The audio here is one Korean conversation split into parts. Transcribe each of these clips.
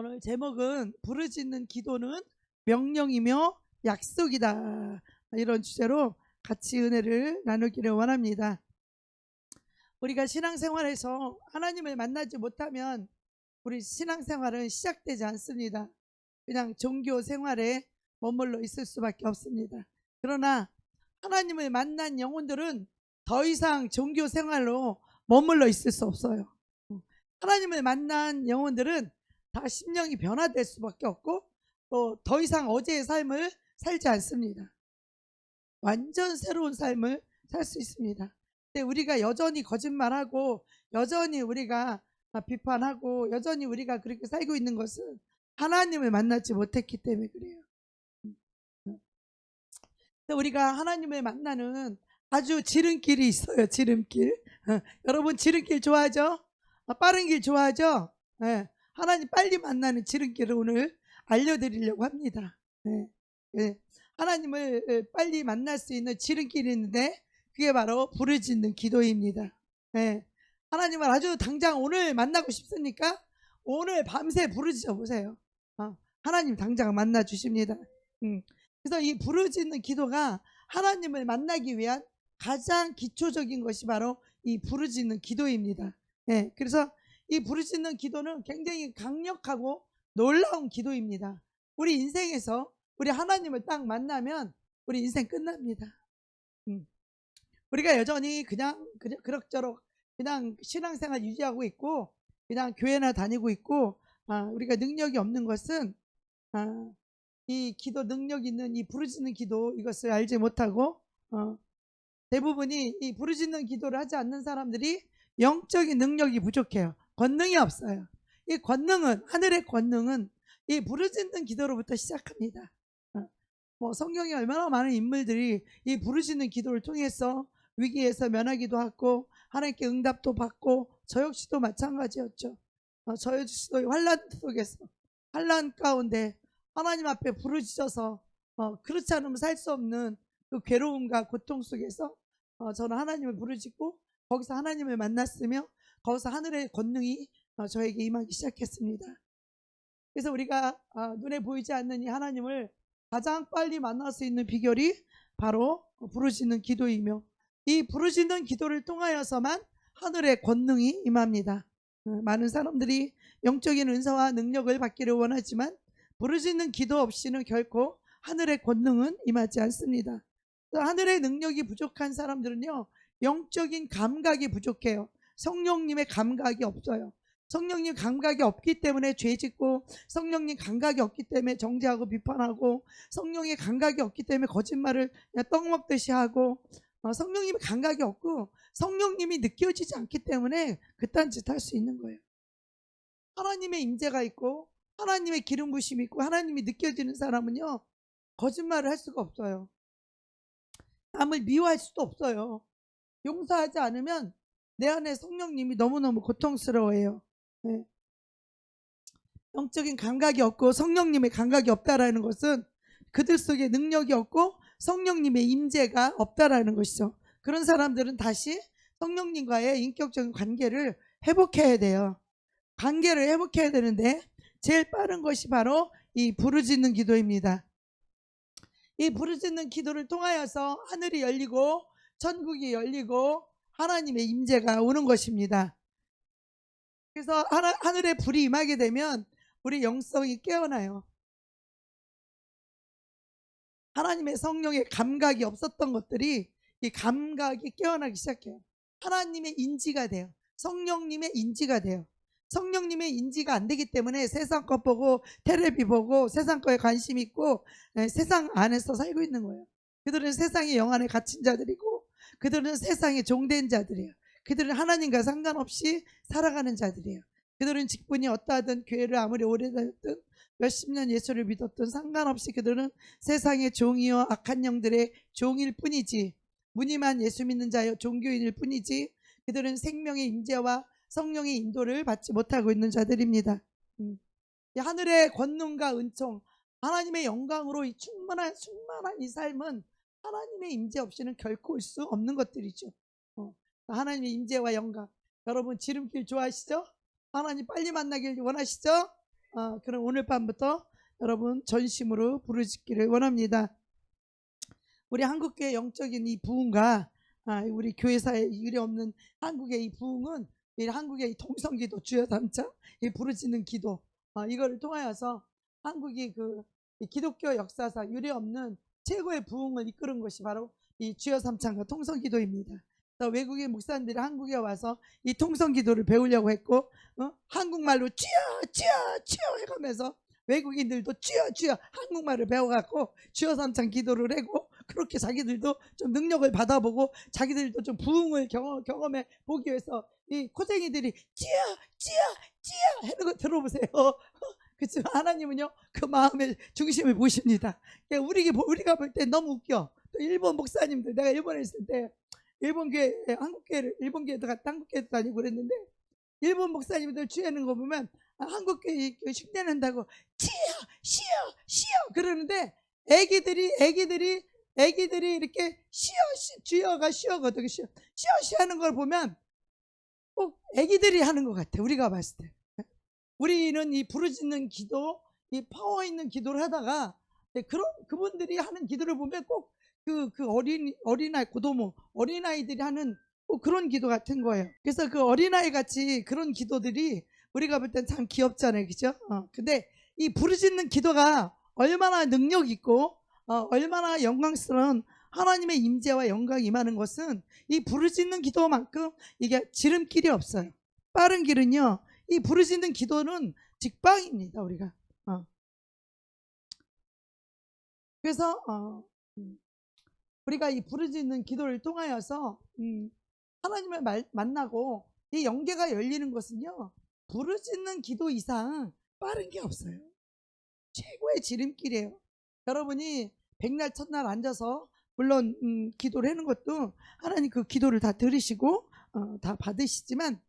오늘 제목은 부르짖는 기도는 명령이며 약속이다. 이런 주제로 같이 은혜를 나누기를 원합니다. 우리가 신앙생활에서 하나님을 만나지 못하면 우리 신앙생활은 시작되지 않습니다. 그냥 종교 생활에 머물러 있을 수밖에 없습니다. 그러나 하나님을 만난 영혼들은 더 이상 종교 생활로 머물러 있을 수 없어요. 하나님을 만난 영혼들은 다 심령이 변화될 수밖에 없고 또 더 이상 어제의 삶을 살지 않습니다. 완전 새로운 삶을 살 수 있습니다. 근데 우리가 여전히 거짓말하고 여전히 우리가 비판하고 여전히 우리가 그렇게 살고 있는 것은 하나님을 만나지 못했기 때문에 그래요. 우리가 하나님을 만나는 아주 지름길이 있어요. 지름길. 여러분 지름길 좋아하죠? 빠른 길 좋아하죠? 네. 하나님 빨리 만나는 지름길을 오늘 알려드리려고 합니다. 네. 네. 하나님을 빨리 만날 수 있는 지름길이 있는데 그게 바로 부르짖는 기도입니다. 네. 하나님을 아주 당장 오늘 만나고 싶습니까? 오늘 밤새 부르짖어 보세요. 하나님 당장 만나 주십니다. 그래서 이 부르짖는 기도가 하나님을 만나기 위한 가장 기초적인 것이 바로 이 부르짖는 기도입니다. 네, 그래서 이 부르짖는 기도는 굉장히 강력하고 놀라운 기도입니다. 우리 인생에서 우리 하나님을 딱 만나면 우리 인생 끝납니다. 우리가 여전히 그냥 그럭저럭 그냥 신앙생활 유지하고 있고 그냥 교회나 다니고 있고 우리가 능력이 없는 것은 이 기도 능력 있는 이 부르짖는 기도 이것을 알지 못하고 대부분이 이 부르짖는 기도를 하지 않는 사람들이 영적인 능력이 부족해요. 권능이 없어요. 이 권능은 하늘의 권능은 이 부르짖는 기도로부터 시작합니다. 뭐 성경에 얼마나 많은 인물들이 이 부르짖는 기도를 통해서 위기에서 면하기도 하고 하나님께 응답도 받고 저 역시도 마찬가지였죠. 저 역시도 환난 속에서 환난 가운데 하나님 앞에 부르짖어서 그렇지 않으면 살 수 없는 그 괴로움과 고통 속에서 저는 하나님을 부르짖고 거기서 하나님을 만났으며 거기서 하늘의 권능이 저에게 임하기 시작했습니다. 그래서 우리가 눈에 보이지 않는 이 하나님을 가장 빨리 만날 수 있는 비결이 바로 부르짖는 기도이며 이 부르짖는 기도를 통하여서만 하늘의 권능이 임합니다. 많은 사람들이 영적인 은사와 능력을 받기를 원하지만 부르짖는 기도 없이는 결코 하늘의 권능은 임하지 않습니다. 하늘의 능력이 부족한 사람들은요 영적인 감각이 부족해요. 성령님의 감각이 없어요. 성령님 감각이 없기 때문에 죄짓고 성령님 감각이 없기 때문에 정죄하고 비판하고 성령의 감각이 없기 때문에 거짓말을 그냥 떡 먹듯이 하고 성령님의 감각이 없고 성령님이 느껴지지 않기 때문에 그딴 짓 할 수 있는 거예요. 하나님의 임재가 있고 하나님의 기름 부심이 있고 하나님이 느껴지는 사람은요 거짓말을 할 수가 없어요. 남을 미워할 수도 없어요. 용서하지 않으면 내 안에 성령님이 너무너무 고통스러워해요. 네. 영적인 감각이 없고 성령님의 감각이 없다라는 것은 그들 속에 능력이 없고 성령님의 임재가 없다라는 것이죠. 그런 사람들은 다시 성령님과의 인격적인 관계를 회복해야 돼요. 관계를 회복해야 되는데 제일 빠른 것이 바로 이 부르짖는 기도입니다. 이 부르짖는 기도를 통하여서 하늘이 열리고 천국이 열리고 하나님의 임재가 오는 것입니다. 그래서 하늘의 불이 임하게 되면 우리 영성이 깨어나요. 하나님의 성령의 감각이 없었던 것들이 이 감각이 깨어나기 시작해요. 하나님의 인지가 돼요. 성령님의 인지가 돼요. 성령님의 인지가 안 되기 때문에 세상 것 보고 텔레비 보고 세상 거에 관심 있고 세상 안에서 살고 있는 거예요. 그들은 세상의 영 안에 갇힌 자들이고 그들은 세상에 종된 자들이에요. 그들은 하나님과 상관없이 살아가는 자들이에요. 그들은 직분이 어떠하든 교회를 아무리 오래 다녔든 몇십 년 예수를 믿었든 상관없이 그들은 세상의 종이요 악한 영들의 종일 뿐이지 무늬만 예수 믿는 자여 종교인일 뿐이지 그들은 생명의 임재와 성령의 인도를 받지 못하고 있는 자들입니다. 하늘의 권능과 은총 하나님의 영광으로 충만한 이 삶은 하나님의 임재 없이는 결코 올 수 없는 것들이죠. 하나님의 임재와 영광. 여러분 지름길 좋아하시죠? 하나님 빨리 만나길 원하시죠? 그럼 오늘 밤부터 여러분 전심으로 부르짖기를 원합니다. 우리 한국교회 영적인 이 부흥과 우리 교회사에 유례없는 한국의 이 부흥은 이 한국의 이 통성기도 주여 삼자 이 부르짖는 기도 이거를 통하여서 한국이 이 기독교 역사상 유례없는 최고의 부흥을 이끄는 것이 바로 이 주여 삼창과 통성기도입니다. 외국인 목사님들이 한국에 와서 이 통성기도를 배우려고 했고 한국말로 주여 주여 주여 해가면서 외국인들도 주여 주여 한국말을 배워갖고 주여 삼창 기도를 하고 그렇게 자기들도 좀 능력을 받아보고 자기들도 좀 부흥을 경험해 보기 위해서 이 코쟁이들이 주여 주여 주여 하는 거 들어보세요. 그렇지만 하나님은요 그 마음의 중심을 보십니다. 우리가 볼 때 너무 웃겨. 또 일본 목사님들, 내가 일본에 있을 때 일본 교회 일본 교회도 갔다 한국 교회도 다니고 그랬는데 일본 목사님들 취하는 거 보면 한국 교회 흉내낸다고 치여 시여 시여 그러는데 애기들이 이렇게 시여 주여가 시여거든. 시여 하는 걸 보면 꼭 애기들이 하는 것 같아. 우리가 봤을 때 우리는 이 부르짖는 기도, 이 파워 있는 기도를 하다가 그분들이 하는 기도를 보면 꼭 어린아이 고도모 어린아이들이 하는 그런 기도 같은 거예요. 그래서 그 어린아이 같이 그런 기도들이 우리가 볼 땐 참 귀엽잖아요, 그죠? 근데 이 부르짖는 기도가 얼마나 능력 있고 얼마나 영광스러운 하나님의 임재와 영광이 임하는 것은 이 부르짖는 기도만큼 이게 지름길이 없어요. 빠른 길은요, 이 부르짖는 기도는 직방입니다, 우리가. 그래서 우리가 이 부르짖는 기도를 통하여서 하나님을 만나고 이 영계가 열리는 것은요, 부르짖는 기도 이상 빠른 게 없어요. 최고의 지름길이에요. 여러분이 백날 첫날 앉아서 물론 기도를 하는 것도 하나님 그 기도를 다 들으시고 다 받으시지만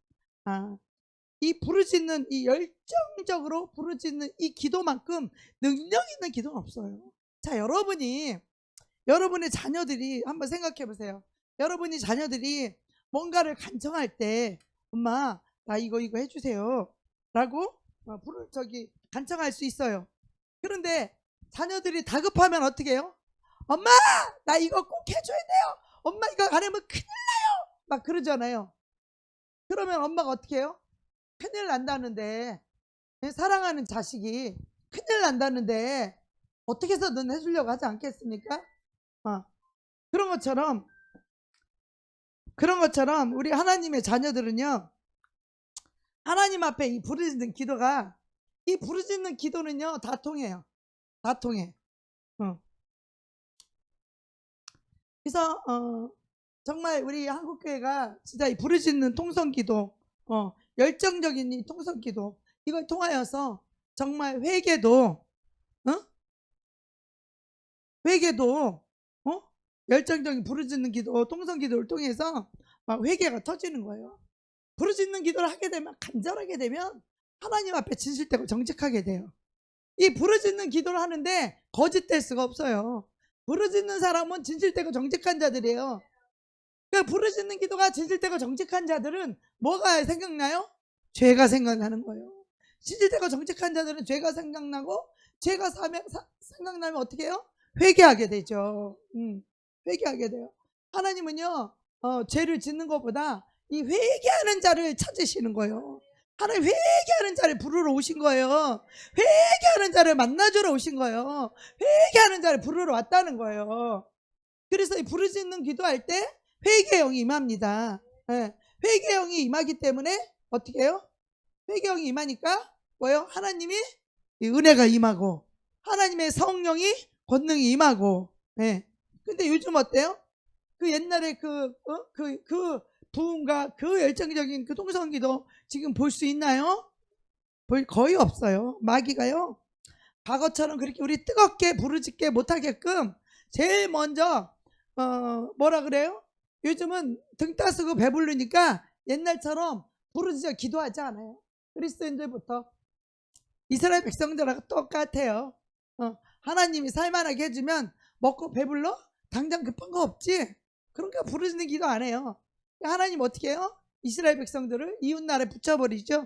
이 부르짖는 이 열정적으로 부르짖는 이 기도만큼 능력 있는 기도는 없어요. 자, 여러분의 자녀들이 한번 생각해 보세요. 여러분이 자녀들이 뭔가를 간청할 때 엄마 나 이거 해주세요 라고 간청할 수 있어요. 그런데 자녀들이 다급하면 어떻게 해요? 엄마 나 이거 꼭 해줘야 돼요. 엄마 이거 안 하면 큰일 나요. 막 그러잖아요. 그러면 엄마가 어떻게 해요? 큰일 난다는데, 사랑하는 자식이 큰일 난다는데 어떻게 해서든 해주려고 하지 않겠습니까? 그런 것처럼 우리 하나님의 자녀들은요, 하나님 앞에 이 부르짖는 기도는요 다 통해요. 다 통해. 그래서 정말 우리 한국교회가 진짜 이 부르짖는 통성기도, 열정적인 이 통성기도, 이걸 통하여서 정말 회개도 열정적인 부르짖는 기도, 통성기도를 통해서 막 회개가 터지는 거예요. 부르짖는 기도를 하게 되면, 간절하게 되면 하나님 앞에 진실되고 정직하게 돼요. 이 부르짖는 기도를 하는데 거짓될 수가 없어요. 부르짖는 사람은 진실되고 정직한 자들이에요. 그러니까 부르짖는 기도가 진실되고 정직한 자들은 뭐가 생각나요? 죄가 생각나는 거예요. 진실되고 정직한 자들은 죄가 생각나고, 죄가 생각나면 어떻게 해요? 회개하게 되죠. 회개하게 돼요. 하나님은요 죄를 짓는 것보다 이 회개하는 자를 찾으시는 거예요. 하나님 회개하는 자를 부르러 오신 거예요. 회개하는 자를 만나주러 오신 거예요. 회개하는 자를 부르러 왔다는 거예요. 그래서 이 부르짖는 기도할 때 회개의 영이 임합니다. 회개의 영이 임하기 때문에 어떻게 해요? 회개의 영이 임하니까 뭐예요? 하나님이 은혜가 임하고 하나님의 성령이 권능이 임하고. 근데 요즘 어때요? 그 옛날에 그 부흥과 그 열정적인 그 통성기도 지금 볼 수 있나요? 거의 없어요. 마귀가요, 과거처럼 그렇게 우리 뜨겁게 부르짖게 못하게끔 제일 먼저 뭐라 그래요? 요즘은 등 따스고 배부르니까 옛날처럼 부르짖어 기도하지 않아요. 그리스도인들부터 이스라엘 백성들하고 똑같아요. 하나님이 살만하게 해주면 먹고 배불러? 당장 급한 거 없지? 그러니까 부르짖는 기도 안 해요. 하나님 어떻게 해요? 이스라엘 백성들을 이웃나라에 붙여버리죠.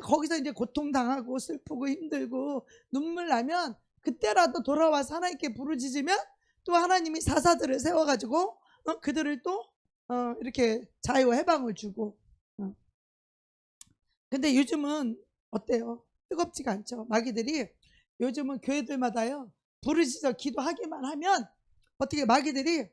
거기서 이제 고통당하고 슬프고 힘들고 눈물 나면 그때라도 돌아와서 하나님께 부르짖으면 또 하나님이 사사들을 세워가지고 그들을 또 이렇게 자유 해방을 주고. 근데 요즘은 어때요? 뜨겁지가 않죠. 마귀들이 요즘은 교회들마다요 부르짖어 기도하기만 하면 어떻게 마귀들이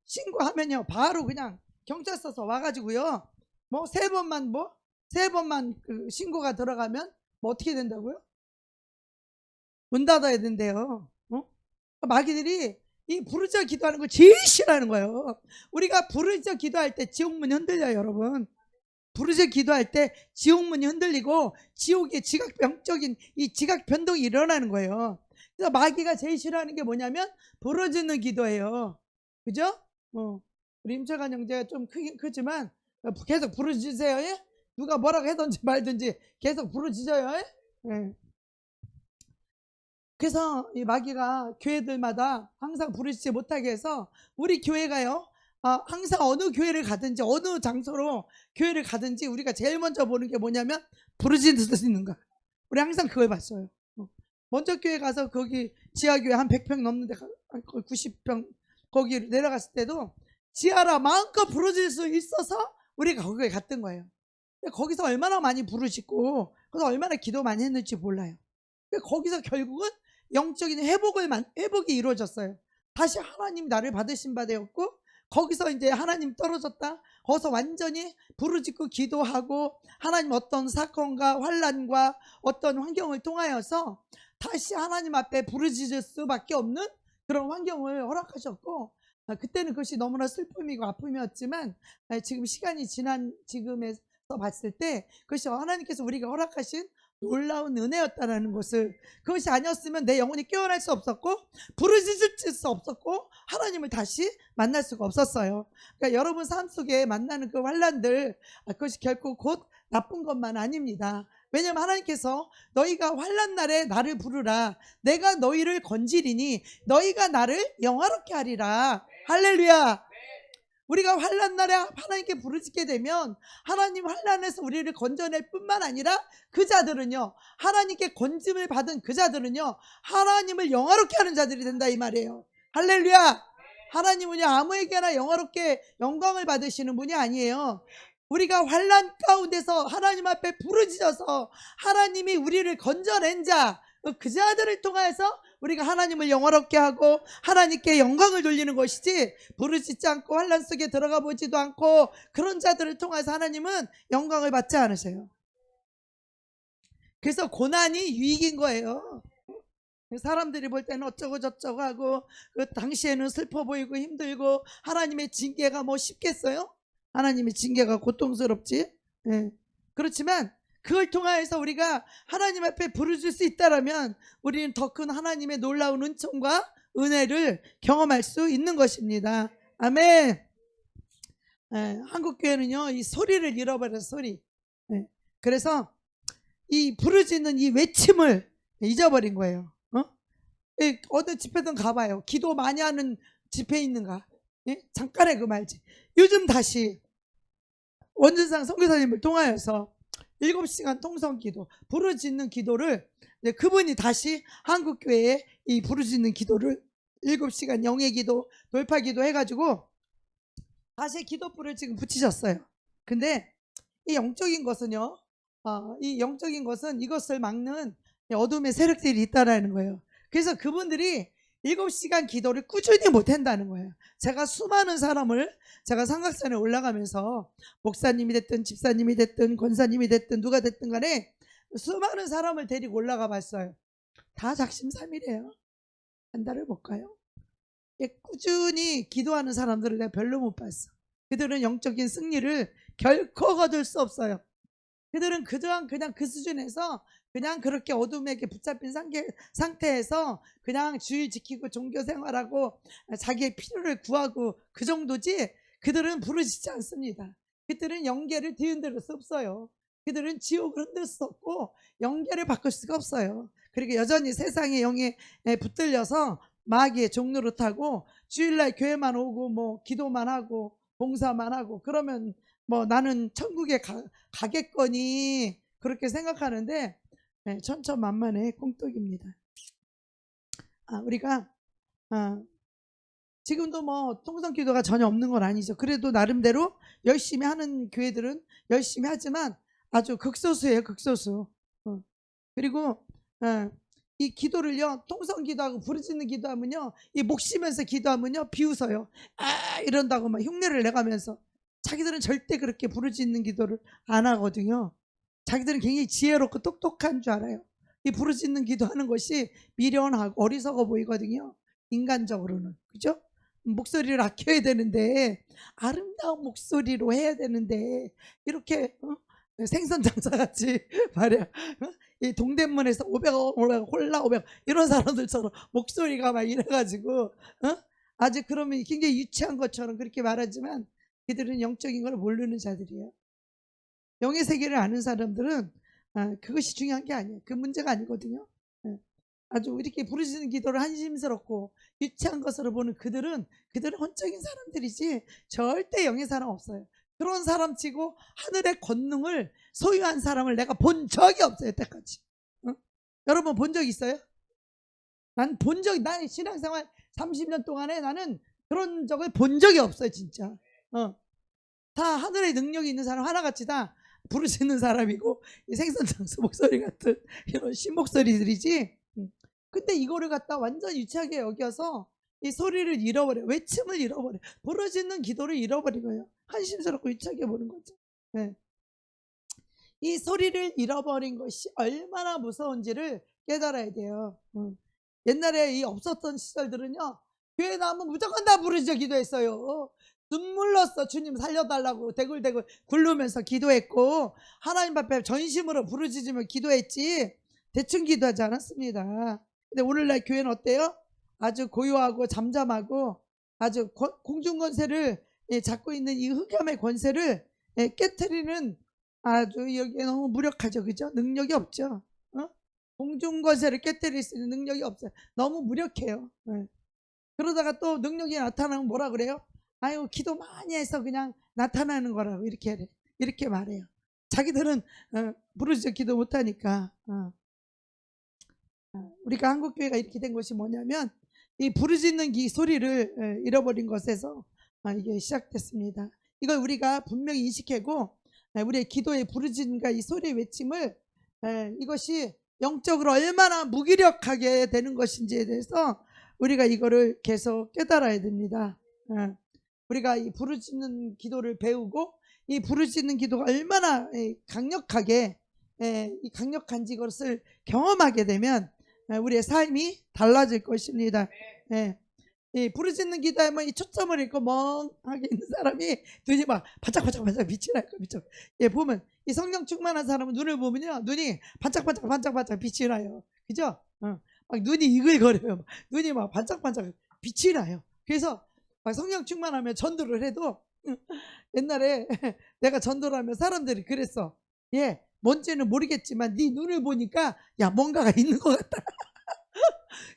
신고하면요 바로 그냥 경찰서서 와가지고요 뭐 세 번만 그 신고가 들어가면 뭐 어떻게 된다고요? 문 닫아야 된대요. 마귀들이 이 부르짖어 기도하는 걸 제일 싫어하는 거예요. 우리가 부르짖어 기도할 때 지옥문이 흔들려요, 여러분. 부르짖어 기도할 때 지옥문이 흔들리고 지옥의 지각병적인 이 지각 변동이 일어나는 거예요. 그래서 마귀가 제일 싫어하는 게 뭐냐면 부르짖는 기도예요. 그죠? 우리 임철관 형제가 좀 크지만 계속 부르짖으세요. 예? 누가 뭐라고 하든지 말든지 계속 부르짖어요. 예? 예. 그래서 이 마귀가 교회들마다 항상 부르짖지 못하게 해서 우리 교회가요 항상 어느 교회를 가든지 어느 장소로 교회를 가든지 우리가 제일 먼저 보는 게 뭐냐면 부르짖는가. 우리 항상 그걸 봤어요. 먼저 교회 가서 거기 지하교회 한 100평 넘는데 90평 거기 내려갔을 때도 지하라 마음껏 부르짖을 수 있어서 우리가 거기에 갔던 거예요. 거기서 얼마나 많이 부르짖고 그래서 얼마나 기도 많이 했는지 몰라요. 거기서 결국은 영적인 회복이 이루어졌어요. 다시 하나님 나를 받으신 바 되었고 거기서 이제 하나님 떨어졌다. 거기서 완전히 부르짖고 기도하고 하나님 어떤 사건과 환난과 어떤 환경을 통하여서 다시 하나님 앞에 부르짖을 수밖에 없는 그런 환경을 허락하셨고 그때는 그것이 너무나 슬픔이고 아픔이었지만 지금 시간이 지난 지금에서 봤을 때 그것이 하나님께서 우리가 허락하신 놀라운 은혜였다라는 것을 그것이 아니었으면 내 영혼이 깨어날 수 없었고 부르짖을 수 없었고 하나님을 다시 만날 수가 없었어요. 그러니까 여러분 삶 속에 만나는 그 환난들 그것이 결코 곧 나쁜 것만 아닙니다. 왜냐하면 하나님께서 너희가 환난 날에 나를 부르라 내가 너희를 건지리니 너희가 나를 영화롭게 하리라. 할렐루야. 우리가 환난 날에 하나님께 부르짖게 되면 하나님 환난에서 우리를 건져낼 뿐만 아니라 그 자들은요 하나님께 건짐을 받은 그 자들은요 하나님을 영화롭게 하는 자들이 된다 이 말이에요. 할렐루야. 하나님은요 아무에게나 영화롭게 영광을 받으시는 분이 아니에요. 우리가 환난 가운데서 하나님 앞에 부르짖어서 하나님이 우리를 건져낸 자 그 자들을 통해서 우리가 하나님을 영화롭게 하고 하나님께 영광을 돌리는 것이지 부르짖지 않고 환난 속에 들어가 보지도 않고 그런 자들을 통해서 하나님은 영광을 받지 않으세요. 그래서 고난이 유익인 거예요. 사람들이 볼 때는 어쩌고 저쩌고 하고 그 당시에는 슬퍼 보이고 힘들고 하나님의 징계가 뭐 쉽겠어요? 하나님의 징계가 고통스럽지. 예. 그렇지만 그걸 통하여서 우리가 하나님 앞에 부르짖을 수 있다라면 우리는 더 큰 하나님의 놀라운 은총과 은혜를 경험할 수 있는 것입니다. 아멘. 한국 교회는요 이 소리를 잃어버려서 소리. 그래서 이 부르짖는 이 외침을 잊어버린 거예요. 어느 집회든 가봐요. 기도 많이 하는 집회 있는가? 잠깐의 그 말지. 요즘 다시 원전상 선교사님을 통하여서 7시간 통성기도 부르짖는 기도를 그분이 다시 한국교회에 이 부르짖는 기도를 7시간 영예기도 돌파기도 해가지고 다시 기도불을 지금 붙이셨어요. 근데 이 영적인 것은요 이 영적인 것은 이것을 막는 어둠의 세력들이 있다라는 거예요. 그래서 그분들이 7시간 기도를 꾸준히 못한다는 거예요. 제가 수많은 사람을 제가 삼각산에 올라가면서 목사님이 됐든 집사님이 됐든 권사님이 됐든 누가 됐든 간에 수많은 사람을 데리고 올라가 봤어요. 다 작심삼일이에요. 한 달을 못 가요. 꾸준히 기도하는 사람들을 내가 별로 못 봤어. 그들은 영적인 승리를 결코 거둘 수 없어요. 그들은 그냥 그 수준에서 그냥 그렇게 어둠에게 붙잡힌 상태에서 그냥 주일 지키고 종교생활하고 자기의 필요를 구하고 그 정도지 그들은 부르짖지 않습니다. 그들은 영계를 뒤흔들 수 없어요. 그들은 지옥을 흔들 수 없고 영계를 바꿀 수가 없어요. 그리고 여전히 세상의 영에 붙들려서 마귀의 종노릇하고 주일날 교회만 오고 뭐 기도만 하고 봉사만 하고 그러면 뭐 나는 천국에 가겠거니 그렇게 생각하는데 천천만만의 콩떡입니다. 우리가 지금도 뭐 통성기도가 전혀 없는 건 아니죠. 그래도 나름대로 열심히 하는 교회들은 열심히 하지만 아주 극소수예요, 극소수. 그리고 이 기도를요, 통성기도하고 부르짖는 기도하면요, 이 목 쉬면서 기도하면요 비웃어요. 이런다고 막 흉내를 내가면서. 자기들은 절대 그렇게 부르짖는 기도를 안 하거든요. 자기들은 굉장히 지혜롭고 똑똑한 줄 알아요. 이 부르짖는 기도하는 것이 미련하고 어리석어 보이거든요, 인간적으로는. 그죠? 목소리를 아껴야 되는데, 아름다운 목소리로 해야 되는데, 이렇게 생선 장사같이 말이야, 이 동대문에서 500원, 500원, 홀라 500원 이런 사람들처럼 목소리가 막 이래가지고 아주 그러면 굉장히 유치한 것처럼 그렇게 말하지만 그들은 영적인 걸 모르는 자들이에요. 영의 세계를 아는 사람들은 그것이 중요한 게 아니에요. 그 문제가 아니거든요. 아주 이렇게 부르짖는 기도를 한심스럽고 유치한 것으로 보는 그들은 혼적인 사람들이지 절대 영의 사람 없어요. 그런 사람 치고 하늘의 권능을 소유한 사람을 내가 본 적이 없어요, 여태까지. 여러분 본 적 있어요? 난 신앙생활 30년 동안에 나는 그런 적을 본 적이 없어요, 진짜. 다 하늘의 능력이 있는 사람 하나같이 다 부르짖는 사람이고 생선장수 목소리 같은 이런 신목소리들이지. 근데 이거를 갖다 완전 유치하게 여겨서 이 소리를 잃어버려, 외침을 잃어버려, 부르짖는 기도를 잃어버린 거예요. 한심스럽고 유치하게 보는 거죠. 이 소리를 잃어버린 것이 얼마나 무서운지를 깨달아야 돼요. 옛날에 이 없었던 시절들은요, 교회 나오면 무조건 다 부르짖어 기도했어요. 눈물 났어. 주님 살려달라고 대굴대굴 굴르면서 기도했고, 하나님 앞에 전심으로 부르짖으며 기도했지 대충 기도하지 않았습니다. 근데 오늘날 교회는 어때요? 아주 고요하고 잠잠하고 아주 공중권세를 잡고 있는 이 흑암의 권세를 깨트리는, 아주 여기에 너무 무력하죠. 그죠? 능력이 없죠. 공중권세를 깨트릴 수 있는 능력이 없어요. 너무 무력해요. 그러다가 또 능력이 나타나면 뭐라 그래요? 아유, 기도 많이 해서 그냥 나타나는 거라고 이렇게 말해요. 자기들은 부르짖어 기도 못하니까. 우리가 한국교회가 이렇게 된 것이 뭐냐면 이 부르짖는 이 소리를 잃어버린 것에서 이게 시작됐습니다. 이걸 우리가 분명히 인식하고 우리의 기도의 부르짖음과 이 소리의 외침을, 이것이 영적으로 얼마나 무기력하게 되는 것인지에 대해서 우리가 이거를 계속 깨달아야 됩니다. 우리가 이 부르짖는 기도를 배우고 이 부르짖는 기도가 얼마나 강력하게 이 강력한지 이것을 경험하게 되면 우리의 삶이 달라질 것입니다. 이 부르짖는 기도하면 이 초점을 잃고 멍하게 있는 사람이 눈이 막 반짝반짝 빛이 날 거예요. 미쳐. 보면 이 성령 충만한 사람은 눈을 보면요, 눈이 반짝반짝 빛이 나요. 그죠? 막 눈이 이글거려요. 눈이 막 반짝반짝 빛이 나요. 그래서 막 성령 충만하면 전도를 해도 옛날에 내가 전도를 하면 사람들이 그랬어. 뭔지는 모르겠지만 네 눈을 보니까 야, 뭔가가 있는 것 같다.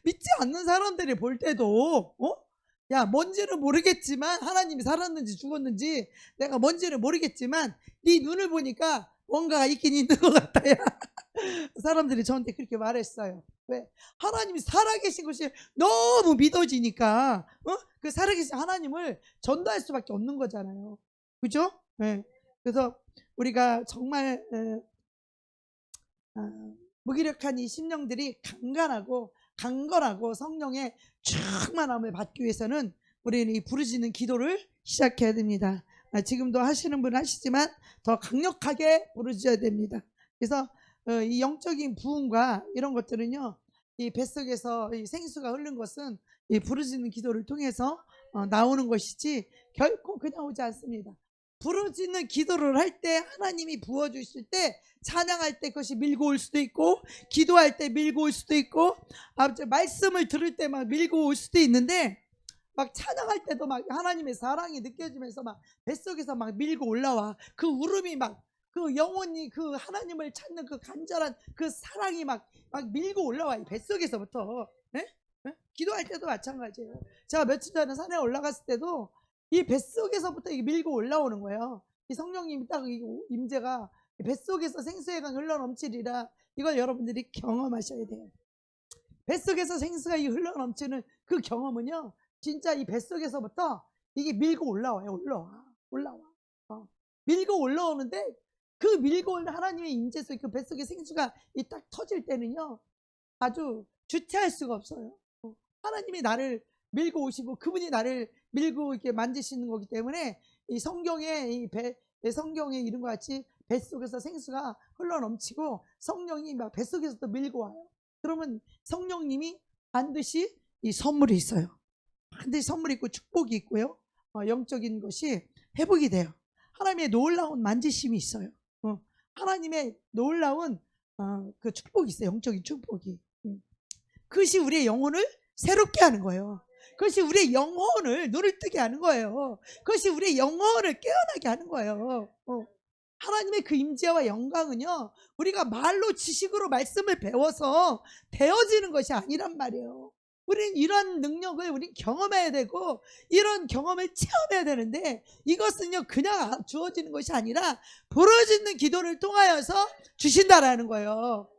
믿지 않는 사람들이 볼 때도 야, 뭔지는 모르겠지만 하나님이 살았는지 죽었는지 내가 뭔지는 모르겠지만 네 눈을 보니까 뭔가가 있긴 있는 것 같다. 야. 사람들이 저한테 그렇게 말했어요. 왜? 하나님이 살아계신 것이 너무 믿어지니까 그 살아계신 하나님을 전도할 수밖에 없는 거잖아요. 그죠? 그래서 우리가 정말 무기력한 이 심령들이 강건하고 성령의 충만함을 받기 위해서는 우리는 이 부르짖는 기도를 시작해야 됩니다. 지금도 하시는 분은 하시지만 더 강력하게 부르짖어야 됩니다. 그래서 이 영적인 부흥과 이런 것들은요, 이 뱃속에서 이 생수가 흐른 것은 이 부르짖는 기도를 통해서 나오는 것이지 결코 그냥 오지 않습니다. 부르짖는 기도를 할 때 하나님이 부어주실 때, 찬양할 때 그것이 밀고 올 수도 있고, 기도할 때 밀고 올 수도 있고, 말씀을 들을 때 막 밀고 올 수도 있는데, 막 찬양할 때도 막 하나님의 사랑이 느껴지면서 막 뱃속에서 막 밀고 올라와. 그 울음이 막 그 영혼이 그 하나님을 찾는 그 간절한 그 사랑이 막 밀고 올라와. 이 뱃속에서부터. 기도할 때도 마찬가지예요. 제가 며칠 전에 산에 올라갔을 때도 이 뱃속에서부터 이게 밀고 올라오는 거예요. 이 성령님이 딱 임재가 뱃속에서 생수의 강 흘러넘치리라. 이걸 여러분들이 경험하셔야 돼요. 뱃속에서 생수가 흘러넘치는 그 경험은요, 진짜 이 뱃속에서부터 이게 밀고 올라와요. 올라와. 밀고 올라오는데, 그 밀고 오는 하나님의 임재 속에 그 뱃속에 생수가 딱 터질 때는요, 아주 주체할 수가 없어요. 하나님이 나를 밀고 오시고 그분이 나를 밀고 이렇게 만지시는 거기 때문에, 이 성경에 성경에 이런 것 같이 뱃속에서 생수가 흘러넘치고 성령이 막 뱃속에서 또 밀고 와요. 그러면 성령님이 반드시 이 선물이 있어요. 반드시 선물이 있고 축복이 있고요. 영적인 것이 회복이 돼요. 하나님의 놀라운 만지심이 있어요. 하나님의 놀라운 그 축복이 있어요. 영적인 축복이. 그것이 우리의 영혼을 새롭게 하는 거예요. 그것이 우리의 영혼을 눈을 뜨게 하는 거예요. 그것이 우리의 영혼을 깨어나게 하는 거예요. 하나님의 그 임재와 영광은요, 우리가 말로 지식으로 말씀을 배워서 되어지는 것이 아니란 말이에요. 우리는 이런 능력을 우리 경험해야 되고, 이런 경험을 체험해야 되는데, 이것은요 그냥 주어지는 것이 아니라 부르짖는 기도를 통하여서 주신다라는 거예요.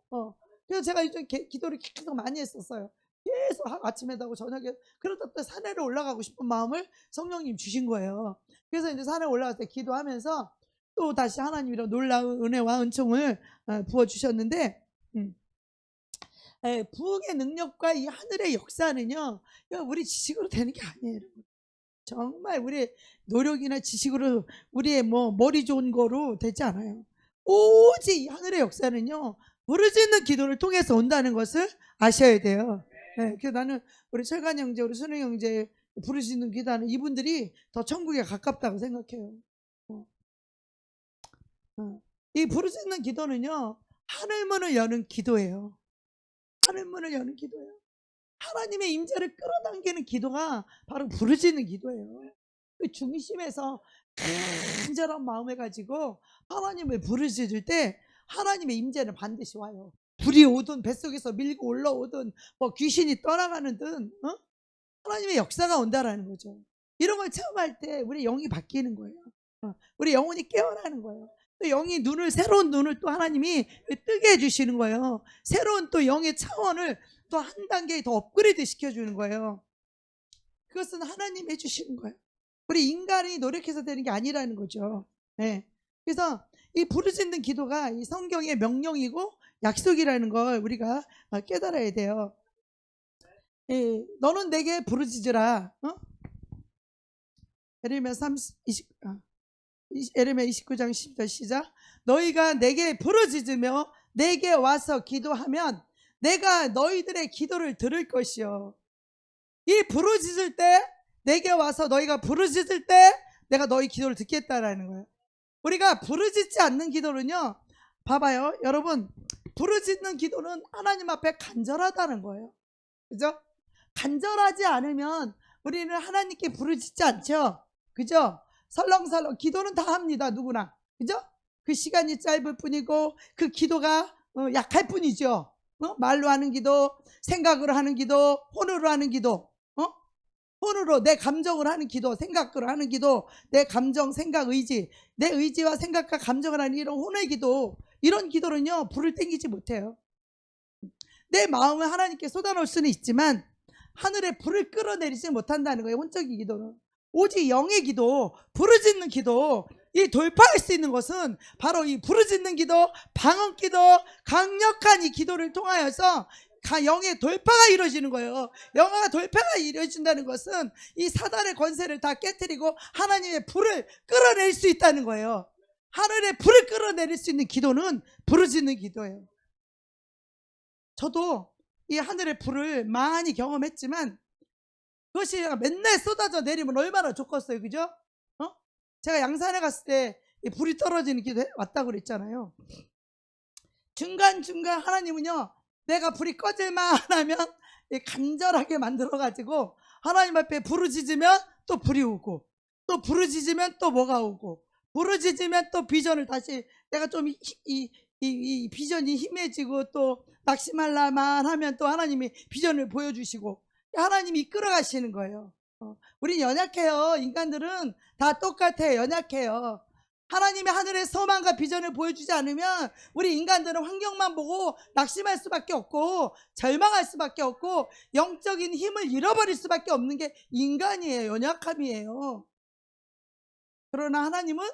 그래서 제가 요즘 기도를 계속 많이 했었어요. 계속 아침에도 하고 저녁에. 그러다 또 산에를 올라가고 싶은 마음을 성령님 주신 거예요. 그래서 이제 산에 올라갈 때 기도하면서 또 다시 하나님 이런 놀라운 은혜와 은총을 부어주셨는데, 부흥의 능력과 이 하늘의 역사는요, 우리 지식으로 되는 게 아니에요, 여러분. 정말 우리의 노력이나 지식으로, 우리의 머리 좋은 거로 되지 않아요. 오직 이 하늘의 역사는요, 부르짖는 기도를 통해서 온다는 것을 아셔야 돼요. 그래서 나는 우리 철관 형제, 우리 순우 형제 부르짖는 기도하는 이분들이 더 천국에 가깝다고 생각해요. 이 부르짖는 기도는요, 하늘문을 여는 기도예요. 하늘문을 여는 기도예요. 하나님의 임재를 끌어당기는 기도가 바로 부르짖는 기도예요. 그 중심에서 간절한 마음을 가지고 하나님을 부르짖을 때 하나님의 임재는 반드시 와요. 불이 오든 뱃속에서 밀고 올라오든 귀신이 떠나가는 든 하나님의 역사가 온다라는 거죠. 이런 걸 체험할 때 우리 영이 바뀌는 거예요. 우리 영혼이 깨어나는 거예요. 또 영이 새로운 눈을 또 하나님이 뜨게 해주시는 거예요. 새로운 또 영의 차원을 또 한 단계 더 업그레이드 시켜주는 거예요. 그것은 하나님이 해주시는 거예요. 우리 인간이 노력해서 되는 게 아니라는 거죠. 그래서 이 부르짖는 기도가 이 성경의 명령이고 약속이라는 걸 우리가 깨달아야 돼요. 너는 내게 부르짖으라. 예레미야 29장 10절 시작. 너희가 내게 부르짖으며 내게 와서 기도하면 내가 너희들의 기도를 들을 것이요. 이 부르짖을 때, 내게 와서 너희가 부르짖을 때 내가 너희 기도를 듣겠다라는 거예요. 우리가 부르짖지 않는 기도는요, 봐봐요 여러분, 부르짖는 기도는 하나님 앞에 간절하다는 거예요. 그죠? 간절하지 않으면 우리는 하나님께 부르짖지 않죠. 그죠? 설렁설렁 기도는 다 합니다. 누구나. 그죠? 그 시간이 짧을 뿐이고 그 기도가 약할 뿐이죠. 말로 하는 기도, 생각으로 하는 기도, 혼으로 하는 기도, 혼으로 내 감정으로 하는 기도, 생각으로 하는 기도, 내 감정, 생각, 의지, 내 의지와 생각과 감정을 하는 이런 혼의 기도, 이런 기도는요 불을 땡기지 못해요. 내 마음을 하나님께 쏟아놓을 수는 있지만 하늘에 불을 끌어내리지 못한다는 거예요. 혼적인 기도는. 오직 영의 기도, 부르짖는 기도, 이 돌파할 수 있는 것은 바로 이 부르짖는 기도, 방언 기도, 강력한 이 기도를 통하여서 영의 돌파가 이루어지는 거예요. 영의 돌파가 이루어진다는 것은 이 사단의 권세를 다 깨뜨리고 하나님의 불을 끌어낼 수 있다는 거예요. 하늘의 불을 끌어내릴 수 있는 기도는 부르짖는 기도예요. 저도 이 하늘의 불을 많이 경험했지만 그것이 맨날 쏟아져 내리면 얼마나 좋겠어요. 그죠? 제가 양산에 갔을 때 불이 떨어지는 기도 왔다고 그랬잖아요. 중간중간 하나님은요, 내가 불이 꺼질만 하면 간절하게 만들어가지고 하나님 앞에 부르짖으면 또 불이 오고, 또 부르짖으면 또 뭐가 오고, 부르짖으면 또 비전을 다시 내가 좀 이 비전이 힘해지고 또 낙심할라만 하면 또 하나님이 비전을 보여주시고 하나님이 이끌어 가시는 거예요. 우린 연약해요. 인간들은 다 똑같아요. 연약해요. 하나님의 하늘의 소망과 비전을 보여주지 않으면 우리 인간들은 환경만 보고 낙심할 수밖에 없고 절망할 수밖에 없고 영적인 힘을 잃어버릴 수밖에 없는 게 인간이에요. 연약함이에요. 그러나 하나님은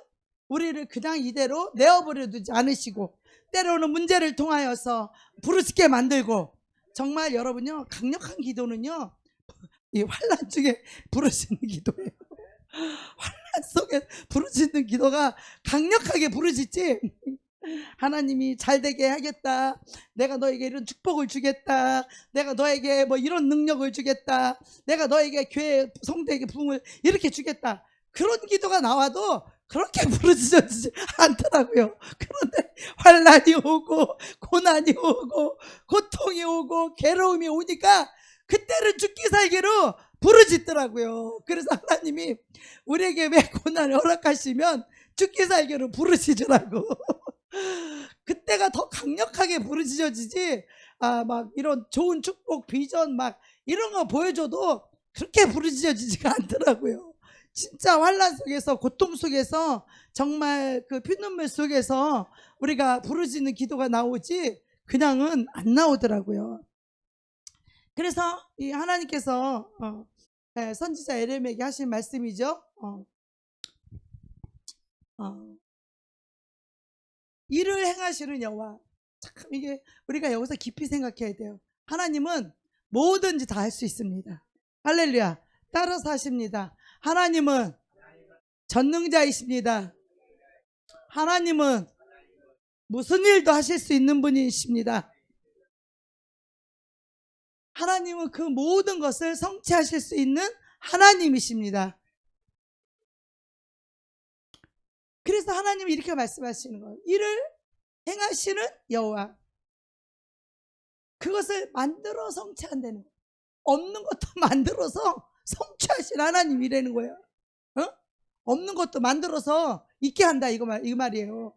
우리를 그냥 이대로 내어버려 두지 않으시고 때로는 문제를 통하여서 부르짖게 만들고, 정말 여러분요, 강력한 기도는요 이 환난 중에 부르짖는 기도예요. 환난 속에 부르짖는 기도가 강력하게 부르짖지, 하나님이 잘되게 하겠다, 내가 너에게 이런 축복을 주겠다, 내가 너에게 뭐 이런 능력을 주겠다, 내가 너에게 교회 성도에게 부흥을 이렇게 주겠다, 그런 기도가 나와도 그렇게 부르짖어지지 않더라고요. 그런데 환난이 오고 고난이 오고 고통이 오고 괴로움이 오니까 그때는 죽기 살기로 부르짖더라고요. 그래서 하나님이 우리에게 왜 고난을 허락하시면 죽기 살기로 부르짖으라고. 그때가 더 강력하게 부르짖어지지, 막 이런 좋은 축복 비전 막 이런 거 보여줘도 그렇게 부르짖어지지가 않더라고요. 진짜 환난 속에서, 고통 속에서, 정말 그 피눈물 속에서 우리가 부르짖는 기도가 나오지 그냥은 안 나오더라고요. 그래서 이 하나님께서 선지자 에레미야에게 하신 말씀이죠. 일을 행하시는 여호와. 참 이게 우리가 여기서 깊이 생각해야 돼요. 하나님은 뭐든지 다 할 수 있습니다. 할렐루야. 따라서 하십니다. 하나님은 전능자이십니다. 하나님은 무슨 일도 하실 수 있는 분이십니다. 하나님은 그 모든 것을 성취하실 수 있는 하나님이십니다. 그래서 하나님이 이렇게 말씀하시는 거예요. 일을 행하시는 여호와. 그것을 만들어 성취한다는 거예요. 없는 것도 만들어서 성취하신 하나님이라는 거예요. 없는 것도 만들어서 있게 한다, 이 말이에요.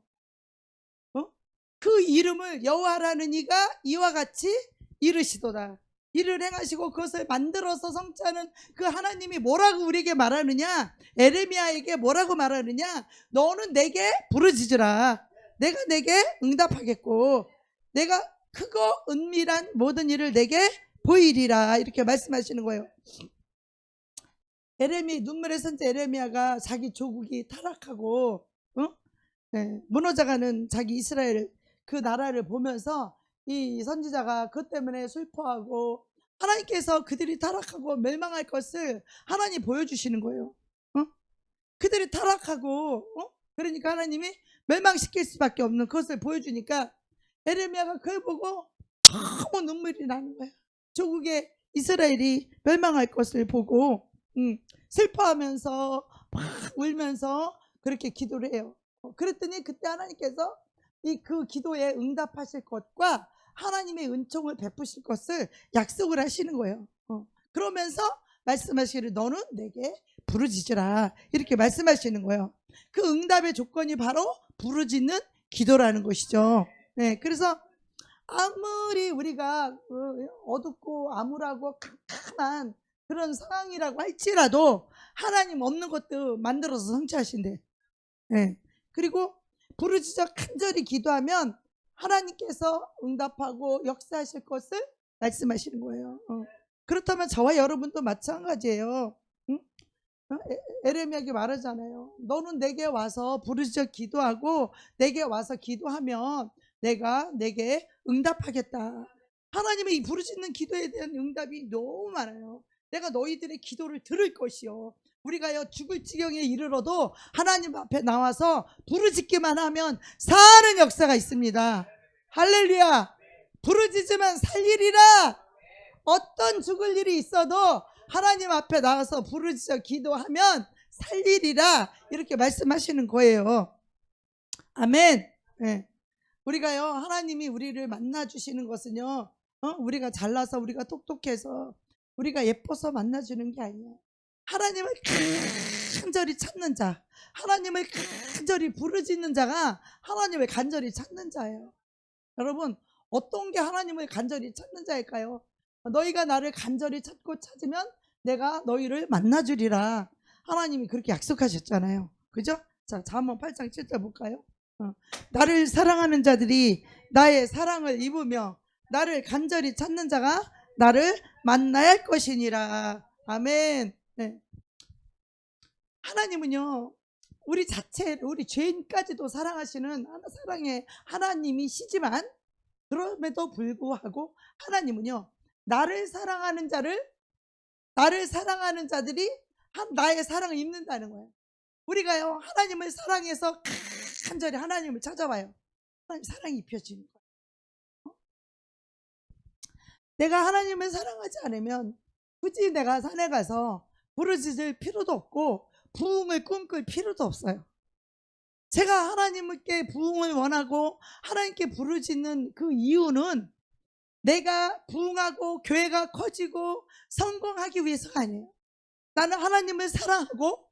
그 이름을 여호와라는 이가 이와 같이 이르시도다. 일을 행하시고 그것을 만들어서 성취하는 그 하나님이 뭐라고 우리에게 말하느냐, 에레미야에게 뭐라고 말하느냐, 너는 내게 부르짖으라, 내가 내게 응답하겠고 내가 크고 은밀한 모든 일을 내게 보이리라, 이렇게 말씀하시는 거예요. 눈물의 선지 에레미야가 자기 조국이 타락하고 무너져가는 자기 이스라엘 그 나라를 보면서 이 선지자가 그것 때문에 슬퍼하고 하나님께서 그들이 타락하고 멸망할 것을 하나님 보여주시는 거예요. 그들이 타락하고 그러니까 하나님이 멸망시킬 수밖에 없는 그것을 보여주니까 에레미야가 그걸 보고 너무 눈물이 나는 거예요. 조국의 이스라엘이 멸망할 것을 보고 슬퍼하면서 막 울면서 그렇게 기도를 해요. 그랬더니 그때 하나님께서 그 기도에 응답하실 것과 하나님의 은총을 베푸실 것을 약속을 하시는 거예요. 그러면서 말씀하시기를 너는 내게 부르짖으라, 이렇게 말씀하시는 거예요. 그 응답의 조건이 바로 부르짖는 기도라는 것이죠. 네, 그래서 아무리 우리가 어둡고 암울하고 캄캄한 그런 상황이라고 할지라도 하나님 없는 것도 만들어서 성취하신대. 네. 그리고 부르짖어 간절히 기도하면 하나님께서 응답하고 역사하실 것을 말씀하시는 거예요. 그렇다면 저와 여러분도 마찬가지예요. 에레미야에게 말하잖아요. 너는 내게 와서 부르짖어 기도하고 내게 와서 기도하면 내가 내게 응답하겠다. 하나님의 이 부르짖는 기도에 대한 응답이 너무 많아요. 내가 너희들의 기도를 들을 것이요, 우리가요 죽을 지경에 이르러도 하나님 앞에 나와서 부르짖기만 하면 사는 역사가 있습니다. 할렐루야. 부르짖으면 살리리라. 어떤 죽을 일이 있어도 하나님 앞에 나와서 부르짖어 기도하면 살리리라, 이렇게 말씀하시는 거예요. 아멘. 네. 우리가요 하나님이 우리를 만나주시는 것은요 우리가 잘나서 우리가 똑똑해서 우리가 예뻐서 만나주는 게 아니에요. 하나님을 간절히 찾는 자, 하나님을 간절히 부르짖는 자가 하나님을 간절히 찾는 자예요. 여러분, 어떤 게 하나님을 간절히 찾는 자일까요? 너희가 나를 간절히 찾고 찾으면 내가 너희를 만나주리라. 하나님이 그렇게 약속하셨잖아요. 그죠? 자, 잠언 8장 7절 볼까요? 나를 사랑하는 자들이 나의 사랑을 입으며 나를 간절히 찾는 자가 나를 만나야 할 것이니라. 아멘. 네. 하나님은요, 우리 자체, 우리 죄인까지도 사랑하시는 사랑의 하나님이시지만, 그럼에도 불구하고 하나님은요, 나를 사랑하는 자들이 나의 사랑을 입는다는 거예요. 우리가요, 하나님을 사랑해서 간절히 하나님을 찾아봐요. 하나님 사랑이 입혀지는 거예요. 내가 하나님을 사랑하지 않으면 굳이 내가 산에 가서 부르짖을 필요도 없고 부흥을 꿈꿀 필요도 없어요. 제가 하나님께 부흥을 원하고 하나님께 부르짖는 그 이유는 내가 부흥하고 교회가 커지고 성공하기 위해서가 아니에요. 나는 하나님을 사랑하고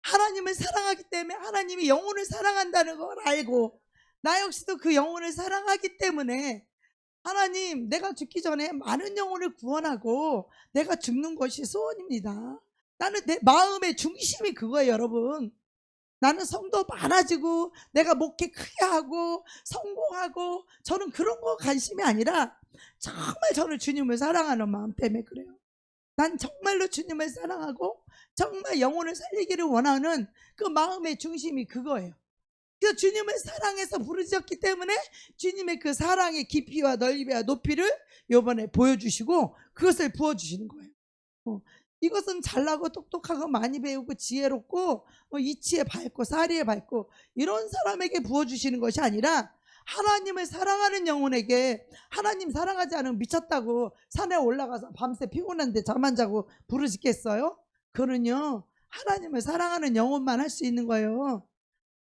하나님을 사랑하기 때문에 하나님이 영혼을 사랑한다는 걸 알고 나 역시도 그 영혼을 사랑하기 때문에 하나님, 내가 죽기 전에 많은 영혼을 구원하고 내가 죽는 것이 소원입니다. 나는 내 마음의 중심이 그거예요, 여러분. 나는 성도 많아지고 내가 목회 크게 하고 성공하고 저는 그런 거 관심이 아니라 정말 저는 주님을 사랑하는 마음 때문에 그래요. 난 정말로 주님을 사랑하고 정말 영혼을 살리기를 원하는 그 마음의 중심이 그거예요. 그래서 주님을 사랑해서 부르셨기 때문에 주님의 그 사랑의 깊이와 넓이와 높이를 이번에 보여주시고 그것을 부어주시는 거예요. 이것은 잘나고 똑똑하고 많이 배우고 지혜롭고 이치에 밝고 사리에 밝고 이런 사람에게 부어주시는 것이 아니라 하나님을 사랑하는 영혼에게. 하나님 사랑하지 않으면 미쳤다고 산에 올라가서 밤새 피곤한데 잠 안 자고 부르짖겠어요? 그는요, 하나님을 사랑하는 영혼만 할 수 있는 거예요.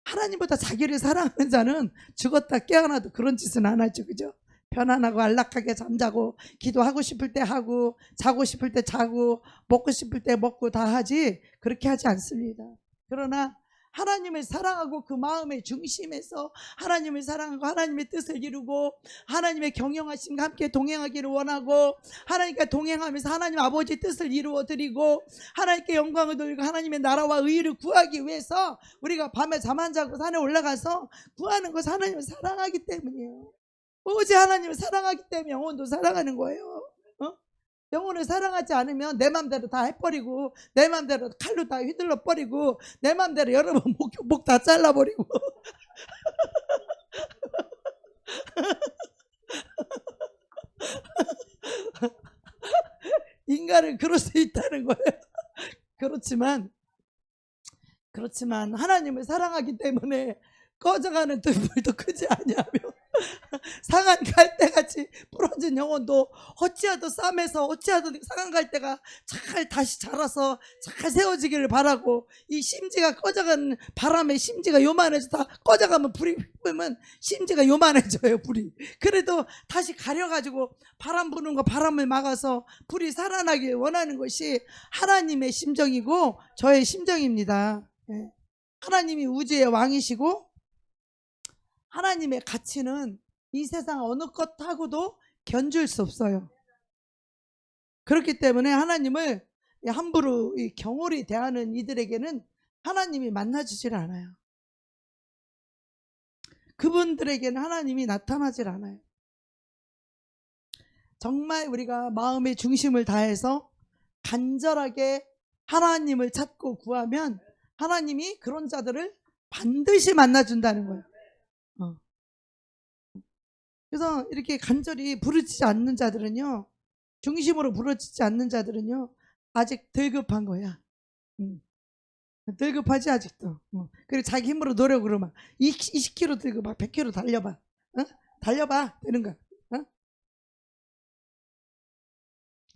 하나님보다 자기를 사랑하는 자는 죽었다 깨어나도 그런 짓은 안 하죠. 그죠? 편안하고 안락하게 잠자고 기도하고 싶을 때 하고 자고 싶을 때 자고 먹고 싶을 때 먹고 다 하지 그렇게 하지 않습니다. 그러나 하나님을 사랑하고 그 마음의 중심에서 하나님을 사랑하고 하나님의 뜻을 이루고 하나님의 경영하심과 함께 동행하기를 원하고 하나님과 동행하면서 하나님 아버지의 뜻을 이루어드리고 하나님께 영광을 돌리고 하나님의 나라와 의를 구하기 위해서 우리가 밤에 잠 안 자고 산에 올라가서 구하는 것은 하나님을 사랑하기 때문이에요. 오직 하나님을 사랑하기 때문에 영혼도 사랑하는 거예요. 영혼을 사랑하지 않으면 내 맘대로 다 해버리고 내 맘대로 칼로 다 휘둘러 버리고 내 맘대로 여러분 목 다 잘라버리고 인간은 그럴 수 있다는 거예요. 그렇지만 하나님을 사랑하기 때문에 꺼져가는 등불도 크지 아니하며 상한 갈대같이 부러진 영혼도 어찌하도 쌈에서 어찌하도 상한 갈대가 잘 다시 자라서 잘 세워지기를 바라고, 이 심지가 꺼져가는 바람에 심지가 요만해져. 다 꺼져가면 불이 끄면 심지가 요만해져요. 불이 그래도 다시 가려가지고 바람 부는 거 바람을 막아서 불이 살아나길 원하는 것이 하나님의 심정이고 저의 심정입니다. 하나님이 우주의 왕이시고 하나님의 가치는 이 세상 어느 것하고도 견줄 수 없어요. 그렇기 때문에 하나님을 함부로 경홀히 대하는 이들에게는 하나님이 만나주질 않아요. 그분들에게는 하나님이 나타나질 않아요. 정말 우리가 마음의 중심을 다해서 간절하게 하나님을 찾고 구하면 하나님이 그런 자들을 반드시 만나준다는 거예요. 그래서 이렇게 간절히 부르짖지 않는 자들은요, 중심으로 부르짖지 않는 자들은요 아직 덜급한 거야. 덜급하지 아직도. 그리고 자기 힘으로 노력으로 막 20km 들고 막 100km 달려봐. 달려봐 되는 거야.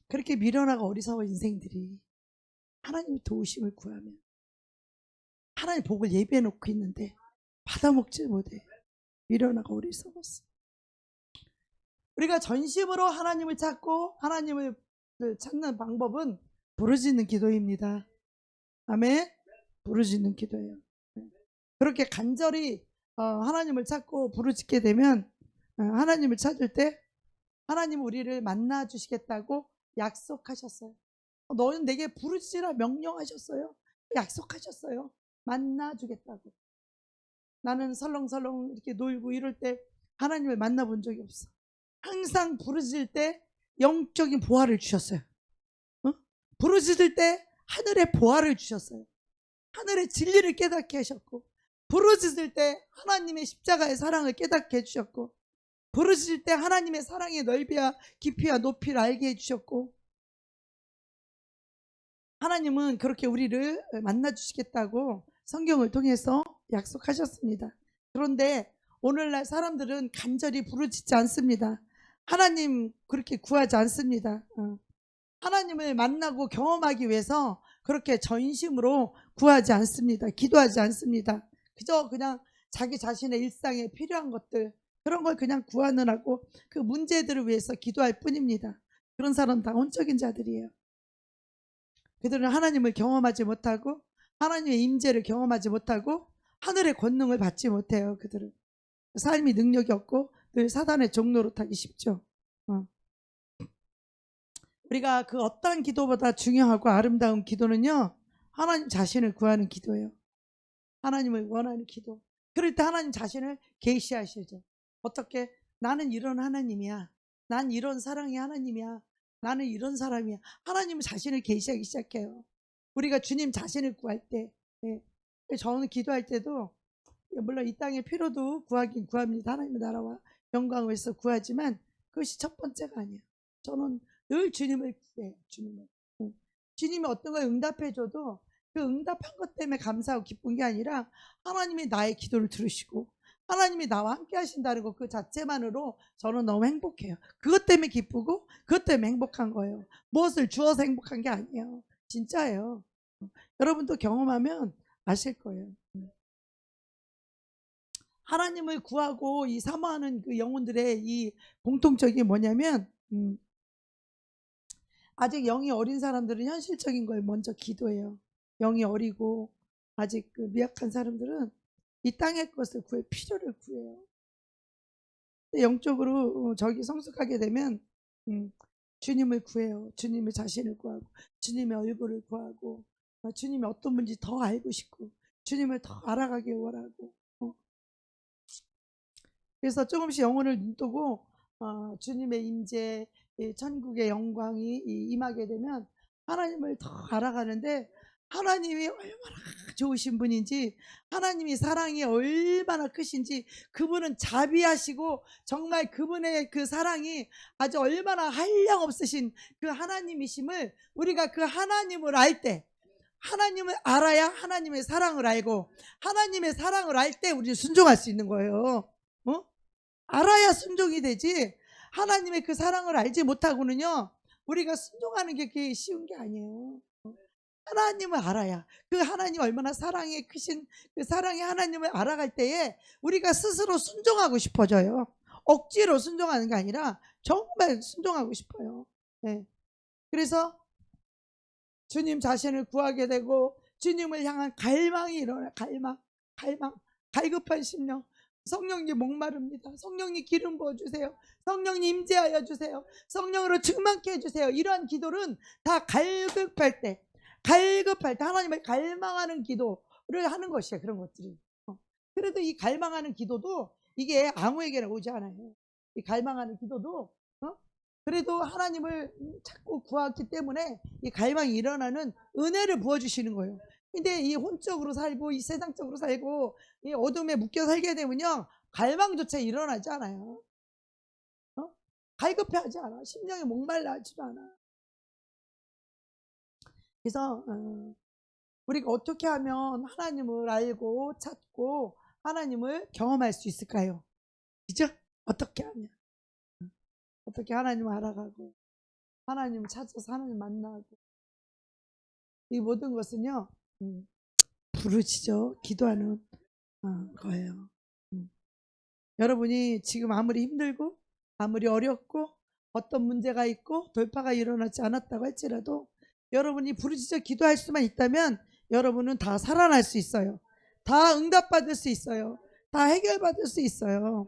그렇게 미련하고 어리석은 인생들이 하나님의 도우심을 구하면 하나님 복을 예비해 놓고 있는데 받아먹지 못해. 미련하고 어리석었어. 우리가 전심으로 하나님을 찾고 하나님을 찾는 방법은 부르짖는 기도입니다. 아멘. 부르짖는 기도예요. 그렇게 간절히 하나님을 찾고 부르짖게 되면 하나님을 찾을 때 하나님 우리를 만나 주시겠다고 약속하셨어요. 너는 내게 부르짖으라 명령하셨어요. 약속하셨어요. 만나 주겠다고. 나는 설렁설렁 이렇게 놀고 이럴 때 하나님을 만나본 적이 없어. 항상 부르짖을 때 영적인 보화를 주셨어요. 부르짖을 때 하늘의 보화를 주셨어요. 하늘의 진리를 깨닫게 하셨고, 부르짖을 때 하나님의 십자가의 사랑을 깨닫게 해주셨고, 부르짖을 때 하나님의 사랑의 넓이와 깊이와 높이를 알게 해주셨고, 하나님은 그렇게 우리를 만나주시겠다고 성경을 통해서 약속하셨습니다. 그런데 오늘날 사람들은 간절히 부르짖지 않습니다. 하나님 그렇게 구하지 않습니다. 하나님을 만나고 경험하기 위해서 그렇게 전심으로 구하지 않습니다. 기도하지 않습니다. 그저 그냥 자기 자신의 일상에 필요한 것들, 그런 걸 그냥 구하느라고 그 문제들을 위해서 기도할 뿐입니다. 그런 사람 다 혼적인 자들이에요. 그들은 하나님을 경험하지 못하고 하나님의 임재를 경험하지 못하고 하늘의 권능을 받지 못해요. 그들은 삶이 능력이 없고 늘 사단의 종로로 타기 쉽죠. 우리가 그 어떠한 기도보다 중요하고 아름다운 기도는요, 하나님 자신을 구하는 기도예요. 하나님을 원하는 기도. 그럴 때 하나님 자신을 계시하시죠. 어떻게? 나는 이런 하나님이야. 난 이런 사랑의 하나님이야. 나는 이런 사람이야. 하나님은 자신을 계시하기 시작해요. 우리가 주님 자신을 구할 때, 저는 기도할 때도 물론 이 땅의 필요도 구하긴 구합니다. 하나님의 나라와 영광을 위해서 구하지만 그것이 첫 번째가 아니에요. 저는 늘 주님을 구해요. 주님이 어떤 걸 응답해줘도 그 응답한 것 때문에 감사하고 기쁜 게 아니라 하나님이 나의 기도를 들으시고 하나님이 나와 함께 하신다는 것 그 자체만으로 저는 너무 행복해요. 그것 때문에 기쁘고 그것 때문에 행복한 거예요. 무엇을 주어서 행복한 게 아니에요. 진짜예요. 여러분도 경험하면 아실 거예요. 하나님을 구하고 이 사모하는 그 영혼들의 이 공통적인 뭐냐면 아직 영이 어린 사람들은 현실적인 걸 먼저 기도해요. 영이 어리고 아직 그 미약한 사람들은 이 땅의 것을 구해, 필요를 구해요. 영적으로 저기 성숙하게 되면 주님을 구해요. 주님의 자신을 구하고 주님의 얼굴을 구하고 주님이 어떤 분인지 더 알고 싶고 주님을 더 알아가길 원하고 그래서 조금씩 영혼을 눈뜨고 주님의 임재, 천국의 영광이 임하게 되면 하나님을 더 알아가는데 하나님이 얼마나 좋으신 분인지 하나님이 사랑이 얼마나 크신지 그분은 자비하시고 정말 그분의 그 사랑이 아주 얼마나 한량없으신 그 하나님이심을 우리가 그 하나님을 알 때 하나님을 알아야 하나님의 사랑을 알고 하나님의 사랑을 알 때 우리는 순종할 수 있는 거예요. 알아야 순종이 되지 하나님의 그 사랑을 알지 못하고는요 우리가 순종하는 게 그게 쉬운 게 아니에요. 하나님을 알아야 그 하나님 얼마나 사랑이 크신 그 사랑의 하나님을 알아갈 때에 우리가 스스로 순종하고 싶어져요. 억지로 순종하는 게 아니라 정말 순종하고 싶어요. 네. 그래서 주님 자신을 구하게 되고 주님을 향한 갈망이 일어나요. 갈망 갈급한 심령. 성령님 목마릅니다. 성령님 기름 부어주세요. 성령님 임재하여 주세요. 성령으로 충만케 해주세요. 이러한 기도는 다 갈급할 때 하나님을 갈망하는 기도를 하는 것이에요. 그런 것들이. 그래도 이 갈망하는 기도도 이게 아무에게나 오지 않아요. 이 갈망하는 기도도 그래도 하나님을 자꾸 구하기 때문에 이 갈망이 일어나는 은혜를 부어주시는 거예요. 근데 이 혼적으로 살고 이 세상적으로 살고 이 어둠에 묶여 살게 되면요 갈망조차 일어나지 않아요. 갈급해하지 않아. 심령이 목말라 하지도 않아. 그래서 우리가 어떻게 하면 하나님을 알고 찾고 하나님을 경험할 수 있을까요? 그죠? 어떻게 하면 어떻게 하나님을 알아가고 하나님을 찾아서 하나님 만나고 이 모든 것은요 부르짖어 기도하는 거예요. 여러분이 지금 아무리 힘들고 아무리 어렵고 어떤 문제가 있고 돌파가 일어나지 않았다고 할지라도 여러분이 부르짖어 기도할 수만 있다면 여러분은 다 살아날 수 있어요. 다 응답받을 수 있어요. 다 해결받을 수 있어요.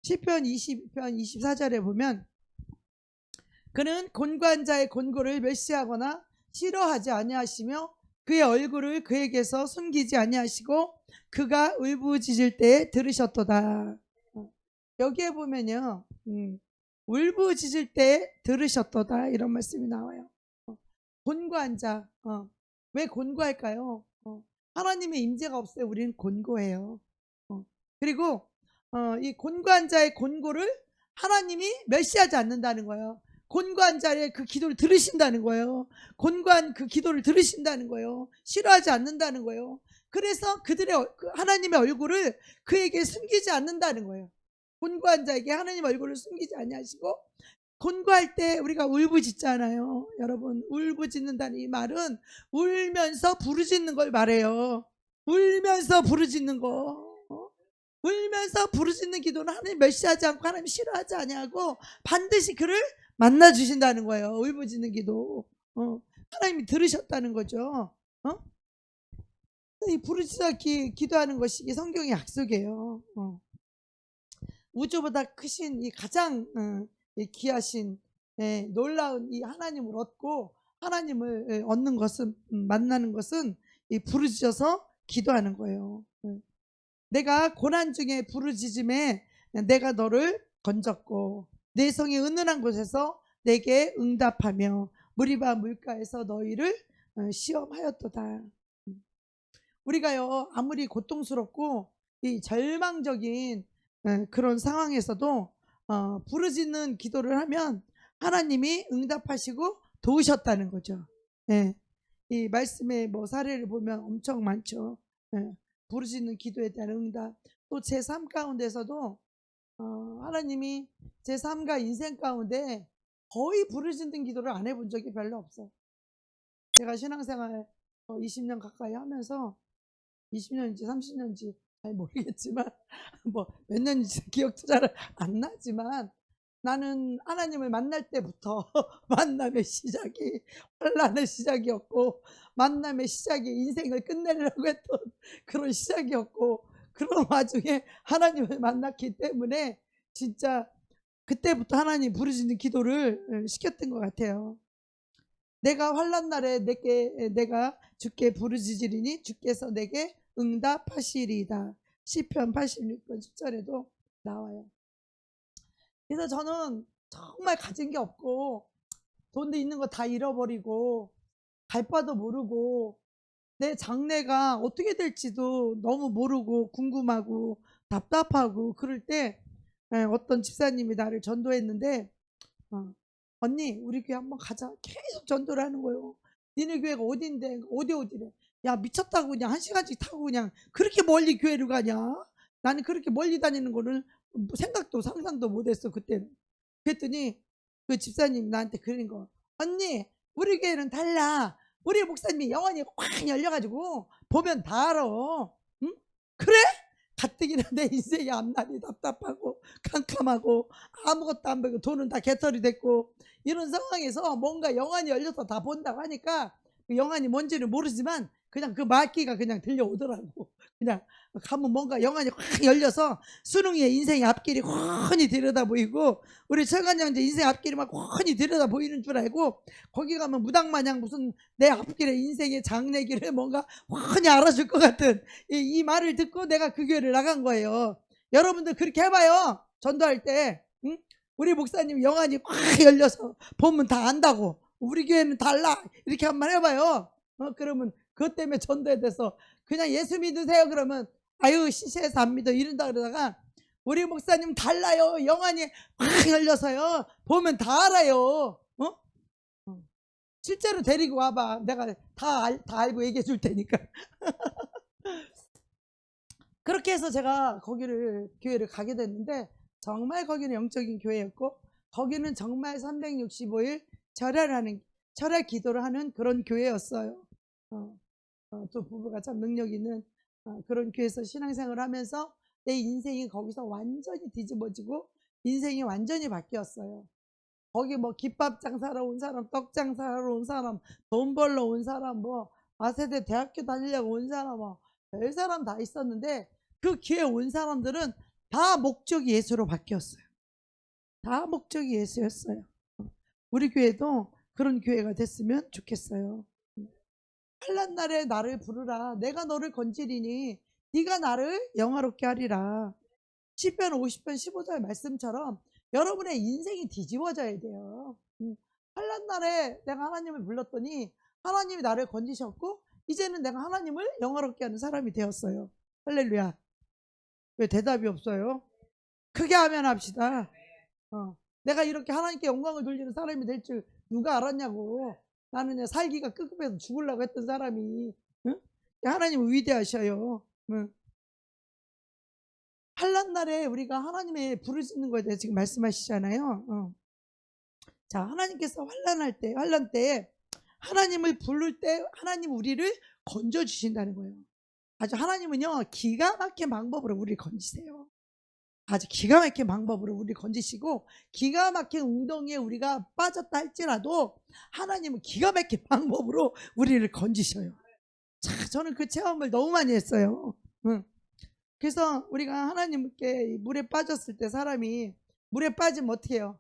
시편 20편 24절에 보면 그는 곤고한 자의 곤고를 멸시하거나 싫어하지 아니하시며 그의 얼굴을 그에게서 숨기지 아니하시고 그가 울부짖을 때 들으셨도다. 여기에 보면요, 울부짖을 때 들으셨도다 이런 말씀이 나와요. 곤고한 자. 왜 곤고할까요? 하나님의 임재가 없어요. 우리는 곤고해요. 그리고 이 곤고한 자의 곤고를 하나님이 멸시하지 않는다는 거예요. 곤고한 자의 그 기도를 들으신다는 거예요. 곤고한 그 기도를 들으신다는 거예요. 싫어하지 않는다는 거예요. 그래서 하나님의 얼굴을 그에게 숨기지 않는다는 거예요. 곤고한 자에게 하나님 얼굴을 숨기지 아니하시고, 곤고할 때 우리가 울부짖잖아요. 여러분, 울부짖는다는 이 말은 울면서 부르짖는 걸 말해요. 울면서 부르짖는 거. 울면서 부르짖는 기도는 하나님 멸시하지 않고 하나님 싫어하지 아니하고 반드시 그를 만나 주신다는 거예요. 울부짖는 기도. 하나님이 들으셨다는 거죠. 이 부르짖어 기도하는 것이 성경의 약속이에요. 우주보다 크신 이 가장 이 귀하신 놀라운 이 하나님을 얻고 하나님을 얻는 것은 만나는 것은 이 부르짖어서 기도하는 거예요. 내가 고난 중에 부르짖음에 내가 너를 건졌고 내 성이 은은한 곳에서 내게 응답하며 무리바 물가에서 너희를 시험하였도다. 우리가요 아무리 고통스럽고 이 절망적인 그런 상황에서도 부르짖는 기도를 하면 하나님이 응답하시고 도우셨다는 거죠. 이 말씀의 뭐 사례를 보면 엄청 많죠. 부르짖는 기도에 대한 응답. 또 제 삶 가운데서도 하나님이 제 삶과 인생 가운데 거의 부르짖는 기도를 안 해본 적이 별로 없어요. 제가 신앙생활 20년 가까이 하면서 20년인지 30년인지 잘 모르겠지만 뭐 몇 년인지 기억도 잘 안 나지만 나는 하나님을 만날 때부터 만남의 시작이 환난의 시작이었고 만남의 시작이 인생을 끝내려고 했던 그런 시작이었고 그런 와중에 하나님을 만났기 때문에 진짜 그때부터 하나님 부르짖는 기도를 시켰던 것 같아요. 내가 환난 날에 내가 주께 부르짖으리니 주께서 내게 응답하시리이다. 시편 86편 10절에도 나와요. 그래서 저는 정말 가진 게 없고 돈도 있는 거 다 잃어버리고 갈 바도 모르고 내 장래가 어떻게 될지도 너무 모르고 궁금하고 답답하고 그럴 때 어떤 집사님이 나를 전도했는데 언니 우리 교회 한번 가자. 계속 전도를 하는 거예요. 니네 교회가 어딘데 어디래. 야 미쳤다고 그냥 1시간씩 타고 그냥 그렇게 멀리 교회를 가냐. 나는 그렇게 멀리 다니는 거는 생각도 상상도 못했어 그때는. 그랬더니 그 집사님 나한테 그러는 거. 언니 우리 교회는 달라. 우리 목사님이 영혼이 확 열려가지고 보면 다 알아. 응? 그래? 가뜩이나 내 인생이 앞날이 답답하고 캄캄하고 아무것도 안 보이고 돈은 다 개털이 됐고 이런 상황에서 뭔가 영안이 열려서 다 본다고 하니까 그 영안이 뭔지는 모르지만 그냥 그 말귀가 그냥 들려오더라고. 그냥 가면 뭔가 영안이 확 열려서 수능이의 인생의 앞길이 훤히 들여다 보이고 우리 철관 형제 인생 앞길이 막 훤히 들여다 보이는 줄 알고 거기 가면 무당마냥 무슨 내 앞길의 인생의 장래길을 뭔가 훤히 알아줄 것 같은 이 말을 듣고 내가 그 교회를 나간 거예요. 여러분들 그렇게 해봐요. 전도할 때. 응? 우리 목사님 영안이 확 열려서 보면 다 안다고. 우리 교회는 달라. 이렇게 한번 해봐요. 그러면 그것 때문에 전도에 대해서 그냥 예수 믿으세요. 그러면 아유 시시해서 안 믿어 이런다 그러다가 우리 목사님 달라요. 영안이 확 열려서요. 보면 다 알아요. 실제로 데리고 와봐. 내가 다 알고 얘기해 줄 테니까. 그렇게 해서 제가 교회를 가게 됐는데 정말 거기는 영적인 교회였고 거기는 정말 365일 철야 기도를 하는 그런 교회였어요. 또 부부가 참 능력 있는 그런 교회에서 신앙생활을 하면서 내 인생이 거기서 완전히 뒤집어지고 인생이 완전히 바뀌었어요. 거기 뭐 김밥 장사로 온 사람, 떡 장사로 온 사람, 돈 벌러 온 사람, 뭐 아세대 대학교 다니려고 온 사람, 뭐 별 사람 다 있었는데 그 교회 온 사람들은 다 목적이 예수로 바뀌었어요. 다 목적이 예수였어요. 우리 교회도 그런 교회가 됐으면 좋겠어요. 환난 날에 나를 부르라. 내가 너를 건지리니 네가 나를 영화롭게 하리라. 시편 50편 15절 말씀처럼 여러분의 인생이 뒤집어져야 돼요. 환난 날에 내가 하나님을 불렀더니 하나님이 나를 건지셨고 이제는 내가 하나님을 영화롭게 하는 사람이 되었어요. 할렐루야. 왜 대답이 없어요? 크게 하면 합시다. 내가 이렇게 하나님께 영광을 돌리는 사람이 될 줄 누가 알았냐고. 나는 살기가 끄급해서 죽으려고 했던 사람이. 응? 하나님은 위대하셔요. 응. 환난 날에 우리가 하나님의 부르짖는 거에 대해 지금 말씀하시잖아요. 자, 하나님께서 환난 때 하나님을 부를 때 하나님 우리를 건져 주신다는 거예요. 아주 하나님은요 기가 막힌 방법으로 우리를 건지세요. 아주 기가 막힌 방법으로 우리를 건지시고 기가 막힌 웅덩이에 우리가 빠졌다 할지라도 하나님은 기가 막힌 방법으로 우리를 건지셔요. 자, 저는 그 체험을 너무 많이 했어요. 그래서 우리가 하나님께 물에 빠졌을 때 사람이 물에 빠지면 어떻게 해요?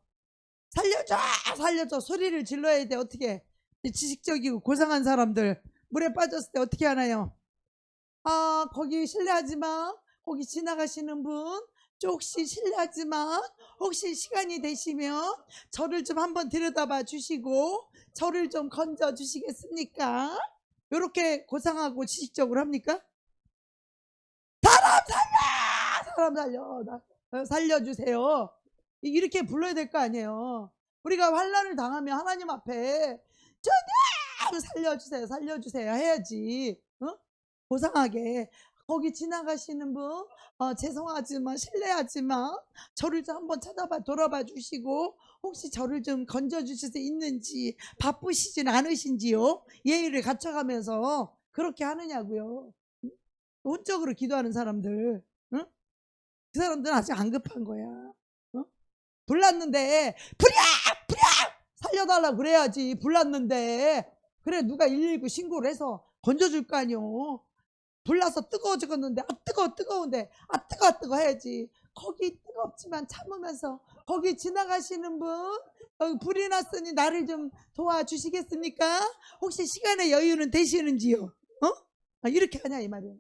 살려줘 살려줘 소리를 질러야 돼. 어떻게 지식적이고 고상한 사람들 물에 빠졌을 때 어떻게 하나요? 아, 거기 실례하지 마. 거기 지나가시는 분 혹시 실례하지 마. 혹시 시간이 되시면 저를 좀 한번 들여다봐 주시고 저를 좀 건져 주시겠습니까? 이렇게 고상하고 지식적으로 합니까? 사람 살려 살려주세요. 이렇게 불러야 될 거 아니에요. 우리가 환난을 당하면 하나님 앞에 주님 살려주세요 살려주세요 해야지. 고상하게 거기 지나가시는 분 죄송하지만 실례하지만 저를 좀 한번 돌아봐 주시고 혹시 저를 좀 건져 주실 수 있는지 바쁘시진 않으신지요? 예의를 갖춰가면서 그렇게 하느냐고요. 혼적으로 기도하는 사람들. 응? 그 사람들은 아직 안 급한 거야. 불났는데 불이야 살려달라고 그래야지. 불났는데 그래 누가 119 신고를 해서 건져줄 거 아니요. 불나서 뜨거워 죽었는데 뜨거운데 뜨거워 해야지. 거기 뜨겁지만 참으면서 거기 지나가시는 분 여기 불이 났으니 나를 좀 도와주시겠습니까? 혹시 시간의 여유는 되시는지요? 이렇게 하냐 이 말이에요.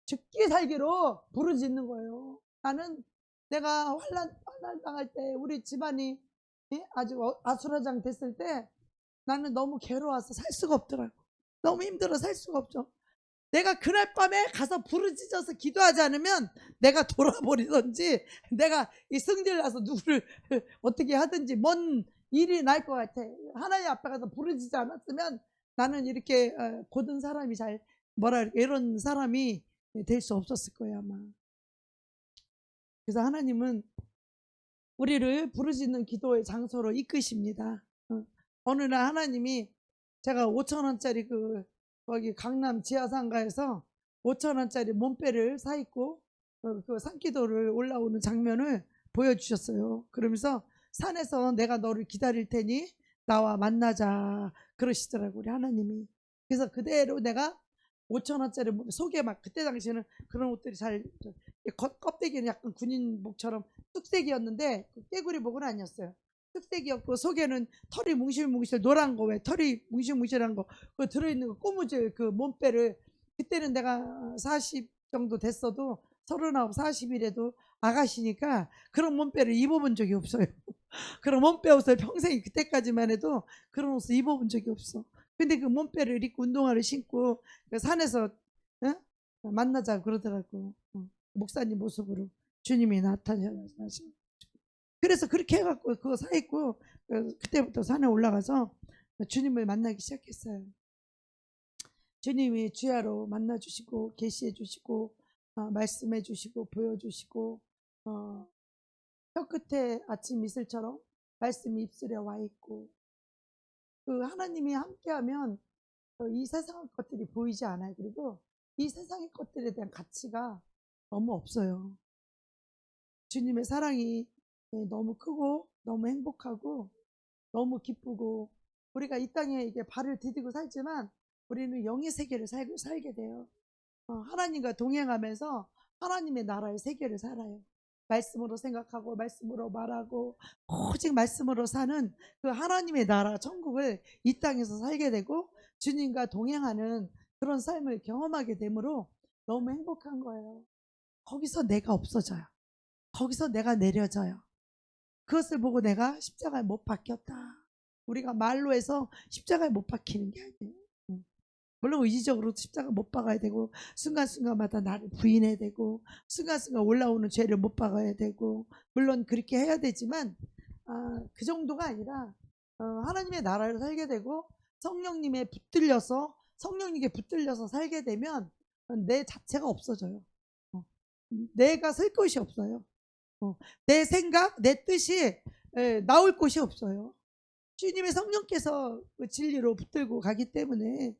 죽기 살기로 부르짖는 거예요. 나는 내가 환난 당할 때 우리 집안이 아주 아수라장 됐을 때 나는 너무 괴로워서 살 수가 없더라고. 너무 힘들어 살 수가 없죠. 내가 그날 밤에 가서 부르짖어서 기도하지 않으면 내가 돌아버리든지 내가 이 승질 나서 누구를 어떻게 하든지 뭔 일이 날 것 같아. 하나님 앞에 가서 부르짖지 않았으면 나는 이렇게 고든 사람이 이런 사람이 될 수 없었을 거야 아마. 그래서 하나님은 우리를 부르짖는 기도의 장소로 이끄십니다. 어느 날 하나님이 제가 5,000원짜리 거기 강남 지하상가에서 5,000원짜리 몸빼를 사입고 그 산기도를 올라오는 장면을 보여주셨어요. 그러면서 산에서 내가 너를 기다릴 테니 나와 만나자 그러시더라고요 우리 하나님이. 그래서 그대로 내가 5,000원짜리 속에 막 그때 당시에는 그런 옷들이 잘 껍데기는 약간 군인복처럼 쑥색이었는데 깨구리복은 아니었어요. 흑색이었고 속에는 털이 뭉실뭉실 노란 거 왜 털이 뭉실뭉실한 거 그거 들어있는 거 꼬무질 그 몸빼를 그때는 내가 40 정도 됐어도 39, 40이라도 아가씨니까 그런 몸빼를 입어본 적이 없어요. 그런 몸빼 옷을 평생 그때까지만 해도 그런 옷을 입어본 적이 없어. 근데 그 몸빼를 입고 운동화를 신고 그 산에서 만나자 그러더라고. 목사님 모습으로 주님이 나타나셔서. 그래서 그렇게 해갖고 그거 사입고 그때부터 산에 올라가서 주님을 만나기 시작했어요. 주님이 주야로 만나주시고 계시해 주시고 말씀해 주시고 보여주시고 혀끝에 아침 이슬처럼 말씀이 입술에 와 있고 그 하나님이 함께하면 이 세상의 것들이 보이지 않아요. 그리고 이 세상의 것들에 대한 가치가 너무 없어요. 주님의 사랑이 너무 크고 너무 행복하고 너무 기쁘고 우리가 이 땅에 이게 발을 디디고 살지만 우리는 영의 세계를 살게 돼요. 하나님과 동행하면서 하나님의 나라의 세계를 살아요. 말씀으로 생각하고 말씀으로 말하고 오직 말씀으로 사는 그 하나님의 나라 천국을 이 땅에서 살게 되고 주님과 동행하는 그런 삶을 경험하게 되므로 너무 행복한 거예요. 거기서 내가 없어져요. 거기서 내가 내려져요. 그것을 보고 내가 십자가에 못 박혔다. 우리가 말로 해서 십자가에 못 박히는 게 아니에요. 물론 의지적으로 십자가 못 박아야 되고, 순간순간마다 나를 부인해야 되고, 순간순간 올라오는 죄를 못 박아야 되고, 물론 그렇게 해야 되지만 그 정도가 아니라 하나님의 나라를 살게 되고 성령님께 붙들려서 살게 되면 내 자체가 없어져요. 내가 설 곳이 없어요. 내 생각, 내 뜻이 나올 곳이 없어요. 주님의 성령께서 그 진리로 붙들고 가기 때문에.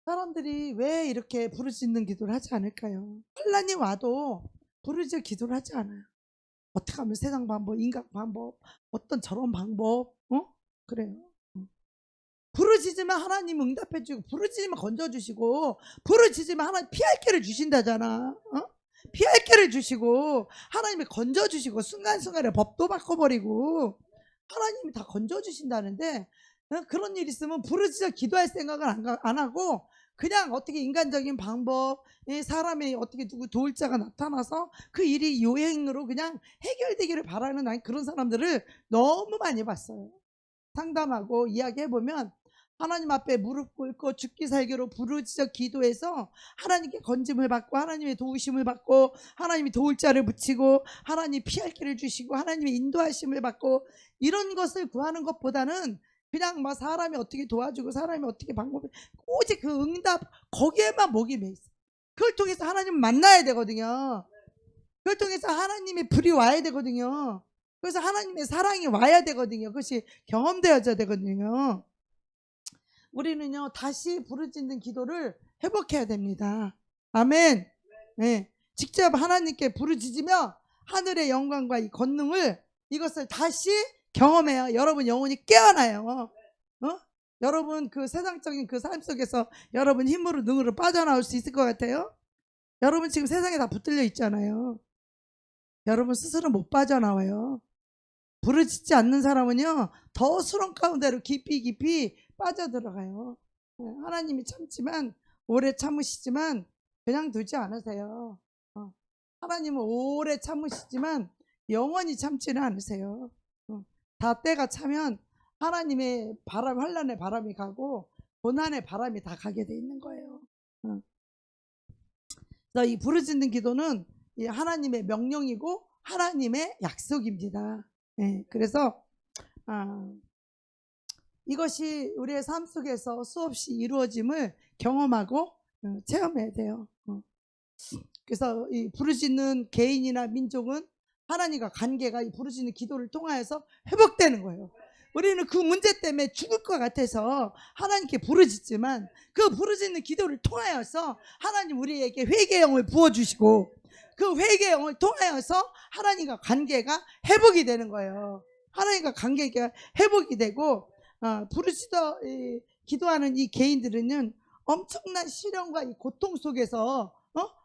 사람들이 왜 이렇게 부르짖는 기도를 하지 않을까요? 환난이 와도 부르짖어 기도를 하지 않아요. 어떻게 하면 세상 방법, 인간 방법, 어떤 저런 방법, 그래요. 부르짖으면 하나님 응답해 주고, 부르짖으면 건져 주시고, 부르짖으면 하나님 피할 길을 주신다잖아. 피할 길을 주시고, 하나님이 건져 주시고, 순간순간에 법도 바꿔버리고 하나님이 다 건져 주신다는데, 그런 일 있으면 부르짖어 기도할 생각을 안 하고 그냥 어떻게 인간적인 방법, 사람의 어떻게 누구 도울 자가 나타나서 그 일이 요행으로 그냥 해결되기를 바라는 난 그런 사람들을 너무 많이 봤어요. 상담하고 이야기해보면 하나님 앞에 무릎 꿇고 죽기 살기로 부르짖어 기도해서 하나님께 건짐을 받고, 하나님의 도우심을 받고, 하나님이 도울 자를 붙이고, 하나님 피할 길을 주시고, 하나님의 인도하심을 받고, 이런 것을 구하는 것보다는 그냥 막 사람이 어떻게 도와주고, 사람이 어떻게 방법을, 오직 그 응답 거기에만 목이 매 있어. 그걸 통해서 하나님을 만나야 되거든요. 그걸 통해서 하나님의 불이 와야 되거든요. 그래서 하나님의 사랑이 와야 되거든요. 그것이 경험되어져야 되거든요. 우리는요, 다시 부르짖는 기도를 회복해야 됩니다. 아멘. 네. 직접 하나님께 부르짖으며 하늘의 영광과 이 권능을, 이것을 다시 경험해야 여러분 영혼이 깨어나요. 여러분 그 세상적인 그 삶 속에서 여러분 힘으로 능으로 빠져나올 수 있을 것 같아요? 여러분 지금 세상에 다 붙들려 있잖아요. 여러분 스스로 못 빠져나와요. 부르짖지 않는 사람은요, 더 수렁 가운데로 깊이 빠져들어가요. 하나님이 참지만, 오래 참으시지만 그냥 두지 않으세요. 하나님은 오래 참으시지만 영원히 참지는 않으세요. 다 때가 차면 하나님의 바람, 환난의 바람이 가고 고난의 바람이 다 가게 돼 있는 거예요. 그래서 이 부르짖는 기도는 하나님의 명령이고 하나님의 약속입니다. 그래서 이것이 우리의 삶 속에서 수없이 이루어짐을 경험하고 체험해야 돼요. 그래서 이 부르짖는 개인이나 민족은 하나님과 관계가 이 부르짖는 기도를 통하여서 회복되는 거예요. 우리는 그 문제 때문에 죽을 것 같아서 하나님께 부르짖지만, 그 부르짖는 기도를 통하여서 하나님 우리에게 회개의 영을 부어주시고, 그 회개의 영을 통하여서 하나님과 관계가 회복이 되는 거예요. 하나님과 관계가 회복이 되고, 부르짖어 기도하는 이 개인들은 엄청난 시련과 이 고통 속에서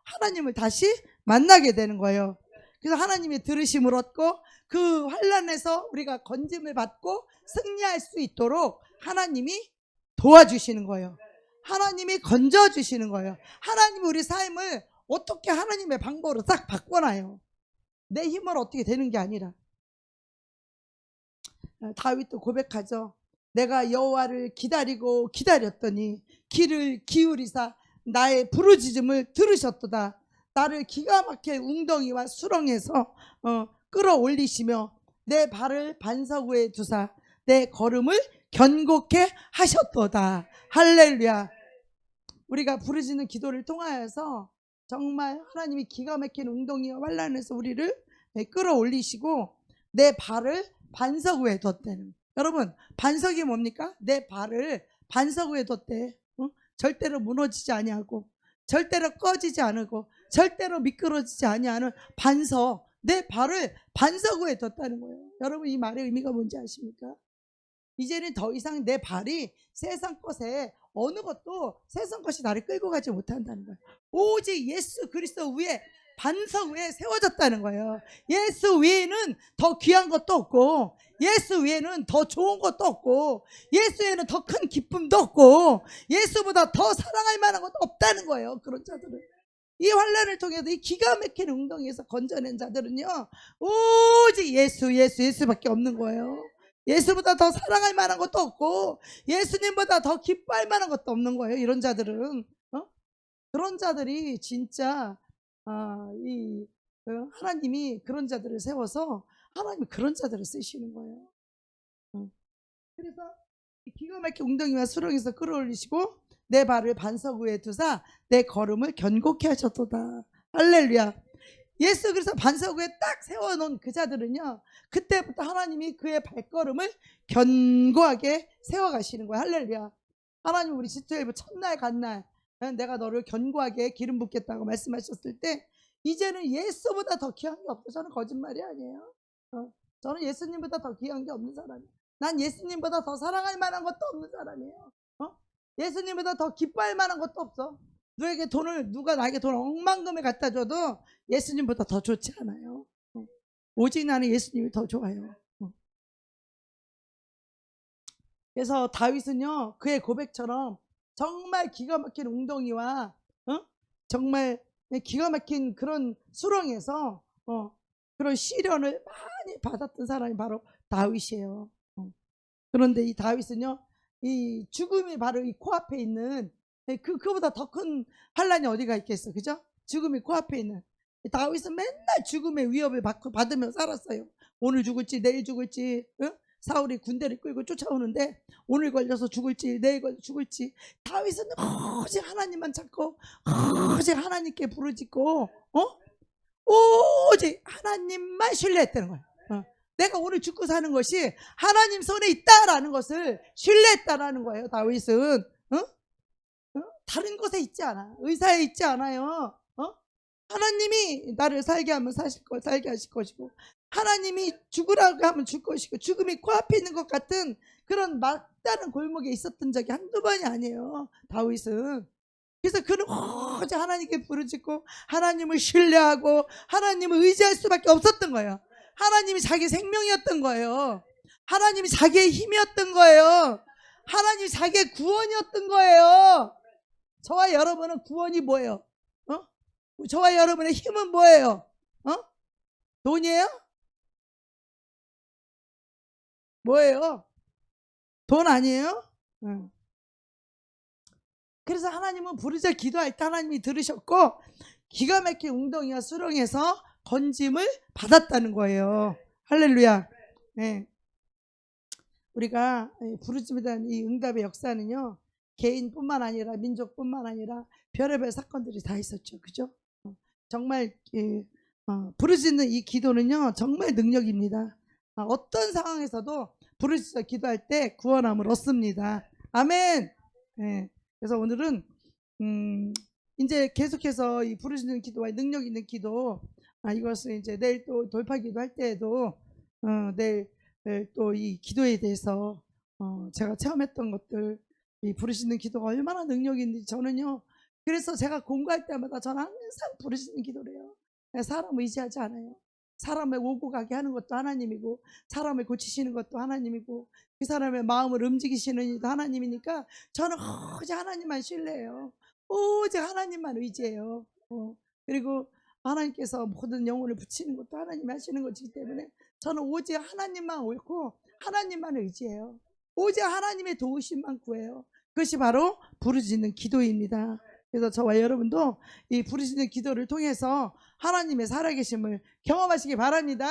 하나님을 다시 만나게 되는 거예요. 그래서 하나님의 들으심을 얻고 그 환난에서 우리가 건짐을 받고 승리할 수 있도록 하나님이 도와주시는 거예요. 하나님이 건져주시는 거예요. 하나님이 우리 삶을 어떻게 하나님의 방법으로 싹 바꿔놔요. 내 힘으로 어떻게 되는 게 아니라. 다윗도 고백하죠. 내가 여호와를 기다리고 기다렸더니 귀를 기울이사 나의 부르짖음을 들으셨도다. 나를 기가 막힌 웅덩이와 수렁에서 끌어올리시며 내 발을 반석 위에 두사 내 걸음을 견고케 하셨도다. 할렐루야. 우리가 부르짖는 기도를 통하여서 정말 하나님이 기가 막힌 웅덩이와 환난에서 우리를 끌어올리시고 내 발을 반석 위에 뒀다는. 여러분, 반석이 뭡니까? 내 발을 반석 위에 뒀대. 절대로 무너지지 아니하고, 절대로 꺼지지 않고, 절대로 미끄러지지 아니하는 반석, 내 발을 반석 위에 뒀다는 거예요. 여러분, 이 말의 의미가 뭔지 아십니까? 이제는 더 이상 내 발이 세상 것에 어느 것도 세상 것이 나를 끌고 가지 못한다는 거예요. 오직 예수 그리스도 위에 반석 위에 세워졌다는 거예요. 예수 외에는 더 귀한 것도 없고, 예수 외에는 더 좋은 것도 없고, 예수 외에는 더 큰 기쁨도 없고, 예수보다 더 사랑할 만한 것도 없다는 거예요. 그런 자들은. 이 환난을 통해서 이 기가 막힌 웅덩이에서 건져낸 자들은요, 오직 예수밖에 없는 거예요. 예수보다 더 사랑할 만한 것도 없고, 예수님보다 더 기뻐할 만한 것도 없는 거예요. 이런 자들은. 그런 자들이 진짜 하나님이 그런 자들을 세워서 하나님이 그런 자들을 쓰시는 거예요. 그래서 기가 막힌 웅덩이와 수렁에서 끌어올리시고 내 발을 반석 위에 두사 내 걸음을 견고케 하셨도다. 할렐루야. 예수 그래서 반석 위에 딱 세워놓은 그 자들은요, 그때부터 하나님이 그의 발걸음을 견고하게 세워가시는 거예요. 할렐루야. 하나님 우리 지토일부 첫날 간날 내가 너를 견고하게 기름 붓겠다고 말씀하셨을 때 이제는 예수보다 더 귀한 게 없어. 저는 거짓말이 아니에요. 저는 예수님보다 더 귀한 게 없는 사람이에요. 난 예수님보다 더 사랑할 만한 것도 없는 사람이에요. 예수님보다 더 기뻐할 만한 것도 없어. 누가 나에게 돈을 억만금을 갖다 줘도 예수님보다 더 좋지 않아요. 오직 나는 예수님이 더 좋아요. 그래서 다윗은요, 그의 고백처럼 정말 기가 막힌 웅덩이와 정말 기가 막힌 그런 수렁에서 그런 시련을 많이 받았던 사람이 바로 다윗이에요. 그런데 이 다윗은요, 이 죽음이 바로 이 코앞에 있는 그보다 더 큰 환난이 어디가 있겠어, 그죠? 죽음이 코앞에 있는 다윗은 맨날 죽음의 위협을 받으며 살았어요. 오늘 죽을지 내일 죽을지, 사울이 군대를 끌고 쫓아오는데 오늘 걸려서 죽을지 내일 걸려서 죽을지 다윗은 오직 하나님만 찾고 오직 하나님께 부르짖고 오직 하나님만 신뢰했다는 거예요. 내가 오늘 죽고 사는 것이 하나님 손에 있다라는 것을 신뢰했다라는 거예요. 다윗은 다른 곳에 있지 않아. 의사에 있지 않아요. 하나님이 나를 살게 하면 살게 하실 것이고, 하나님이 죽으라고 하면 죽을 것이고, 죽음이 코앞에 있는 것 같은 그런 막다른 골목에 있었던 적이 한두 번이 아니에요, 다윗은. 그래서 그는 오직 하나님께 부르짖고 하나님을 신뢰하고 하나님을 의지할 수밖에 없었던 거예요. 하나님이 자기 생명이었던 거예요. 하나님이 자기의 힘이었던 거예요. 하나님이 자기의 구원이었던 거예요. 저와 여러분은 구원이 뭐예요? 저와 여러분의 힘은 뭐예요? 돈이에요? 뭐예요? 돈 아니에요? 그래서 하나님은 부르짖어 기도할 때 하나님이 들으셨고 기가 막힌 웅덩이와 수렁에서 건짐을 받았다는 거예요. 할렐루야. 네. 우리가 부르짖에 대한 이 응답의 역사는요, 개인뿐만 아니라 민족뿐만 아니라 별의별 사건들이 다 있었죠. 그죠? 정말 부르짖는 이 기도는요, 정말 능력입니다. 어떤 상황에서도 부르짖어 기도할 때 구원함을 얻습니다. 아멘. 네. 그래서 오늘은 이제 계속해서 이 부르짖는 기도와 능력 있는 기도, 이것을 이제 내일 또 돌파 기도할 때에도 내일 또 이 기도에 대해서 제가 체험했던 것들, 이 부르짖는 기도가 얼마나 능력이 있는지 저는요, 그래서 제가 공부할 때마다 저는 항상 부르짖는 기도를 해요. 사람 의지하지 않아요. 사람을 오고 가게 하는 것도 하나님이고, 사람을 고치시는 것도 하나님이고, 그 사람의 마음을 움직이시는 이도 하나님이니까 저는 오직 하나님만 신뢰해요. 오직 하나님만 의지해요. 그리고 하나님께서 모든 영혼을 붙이는 것도 하나님이 하시는 것이기 때문에 저는 오직 하나님만 옳고 하나님만 의지해요. 오직 하나님의 도우심만 구해요. 그것이 바로 부르짖는 기도입니다. 그래서 저와 여러분도 이 부르짖는 기도를 통해서 하나님의 살아계심을 경험하시기 바랍니다.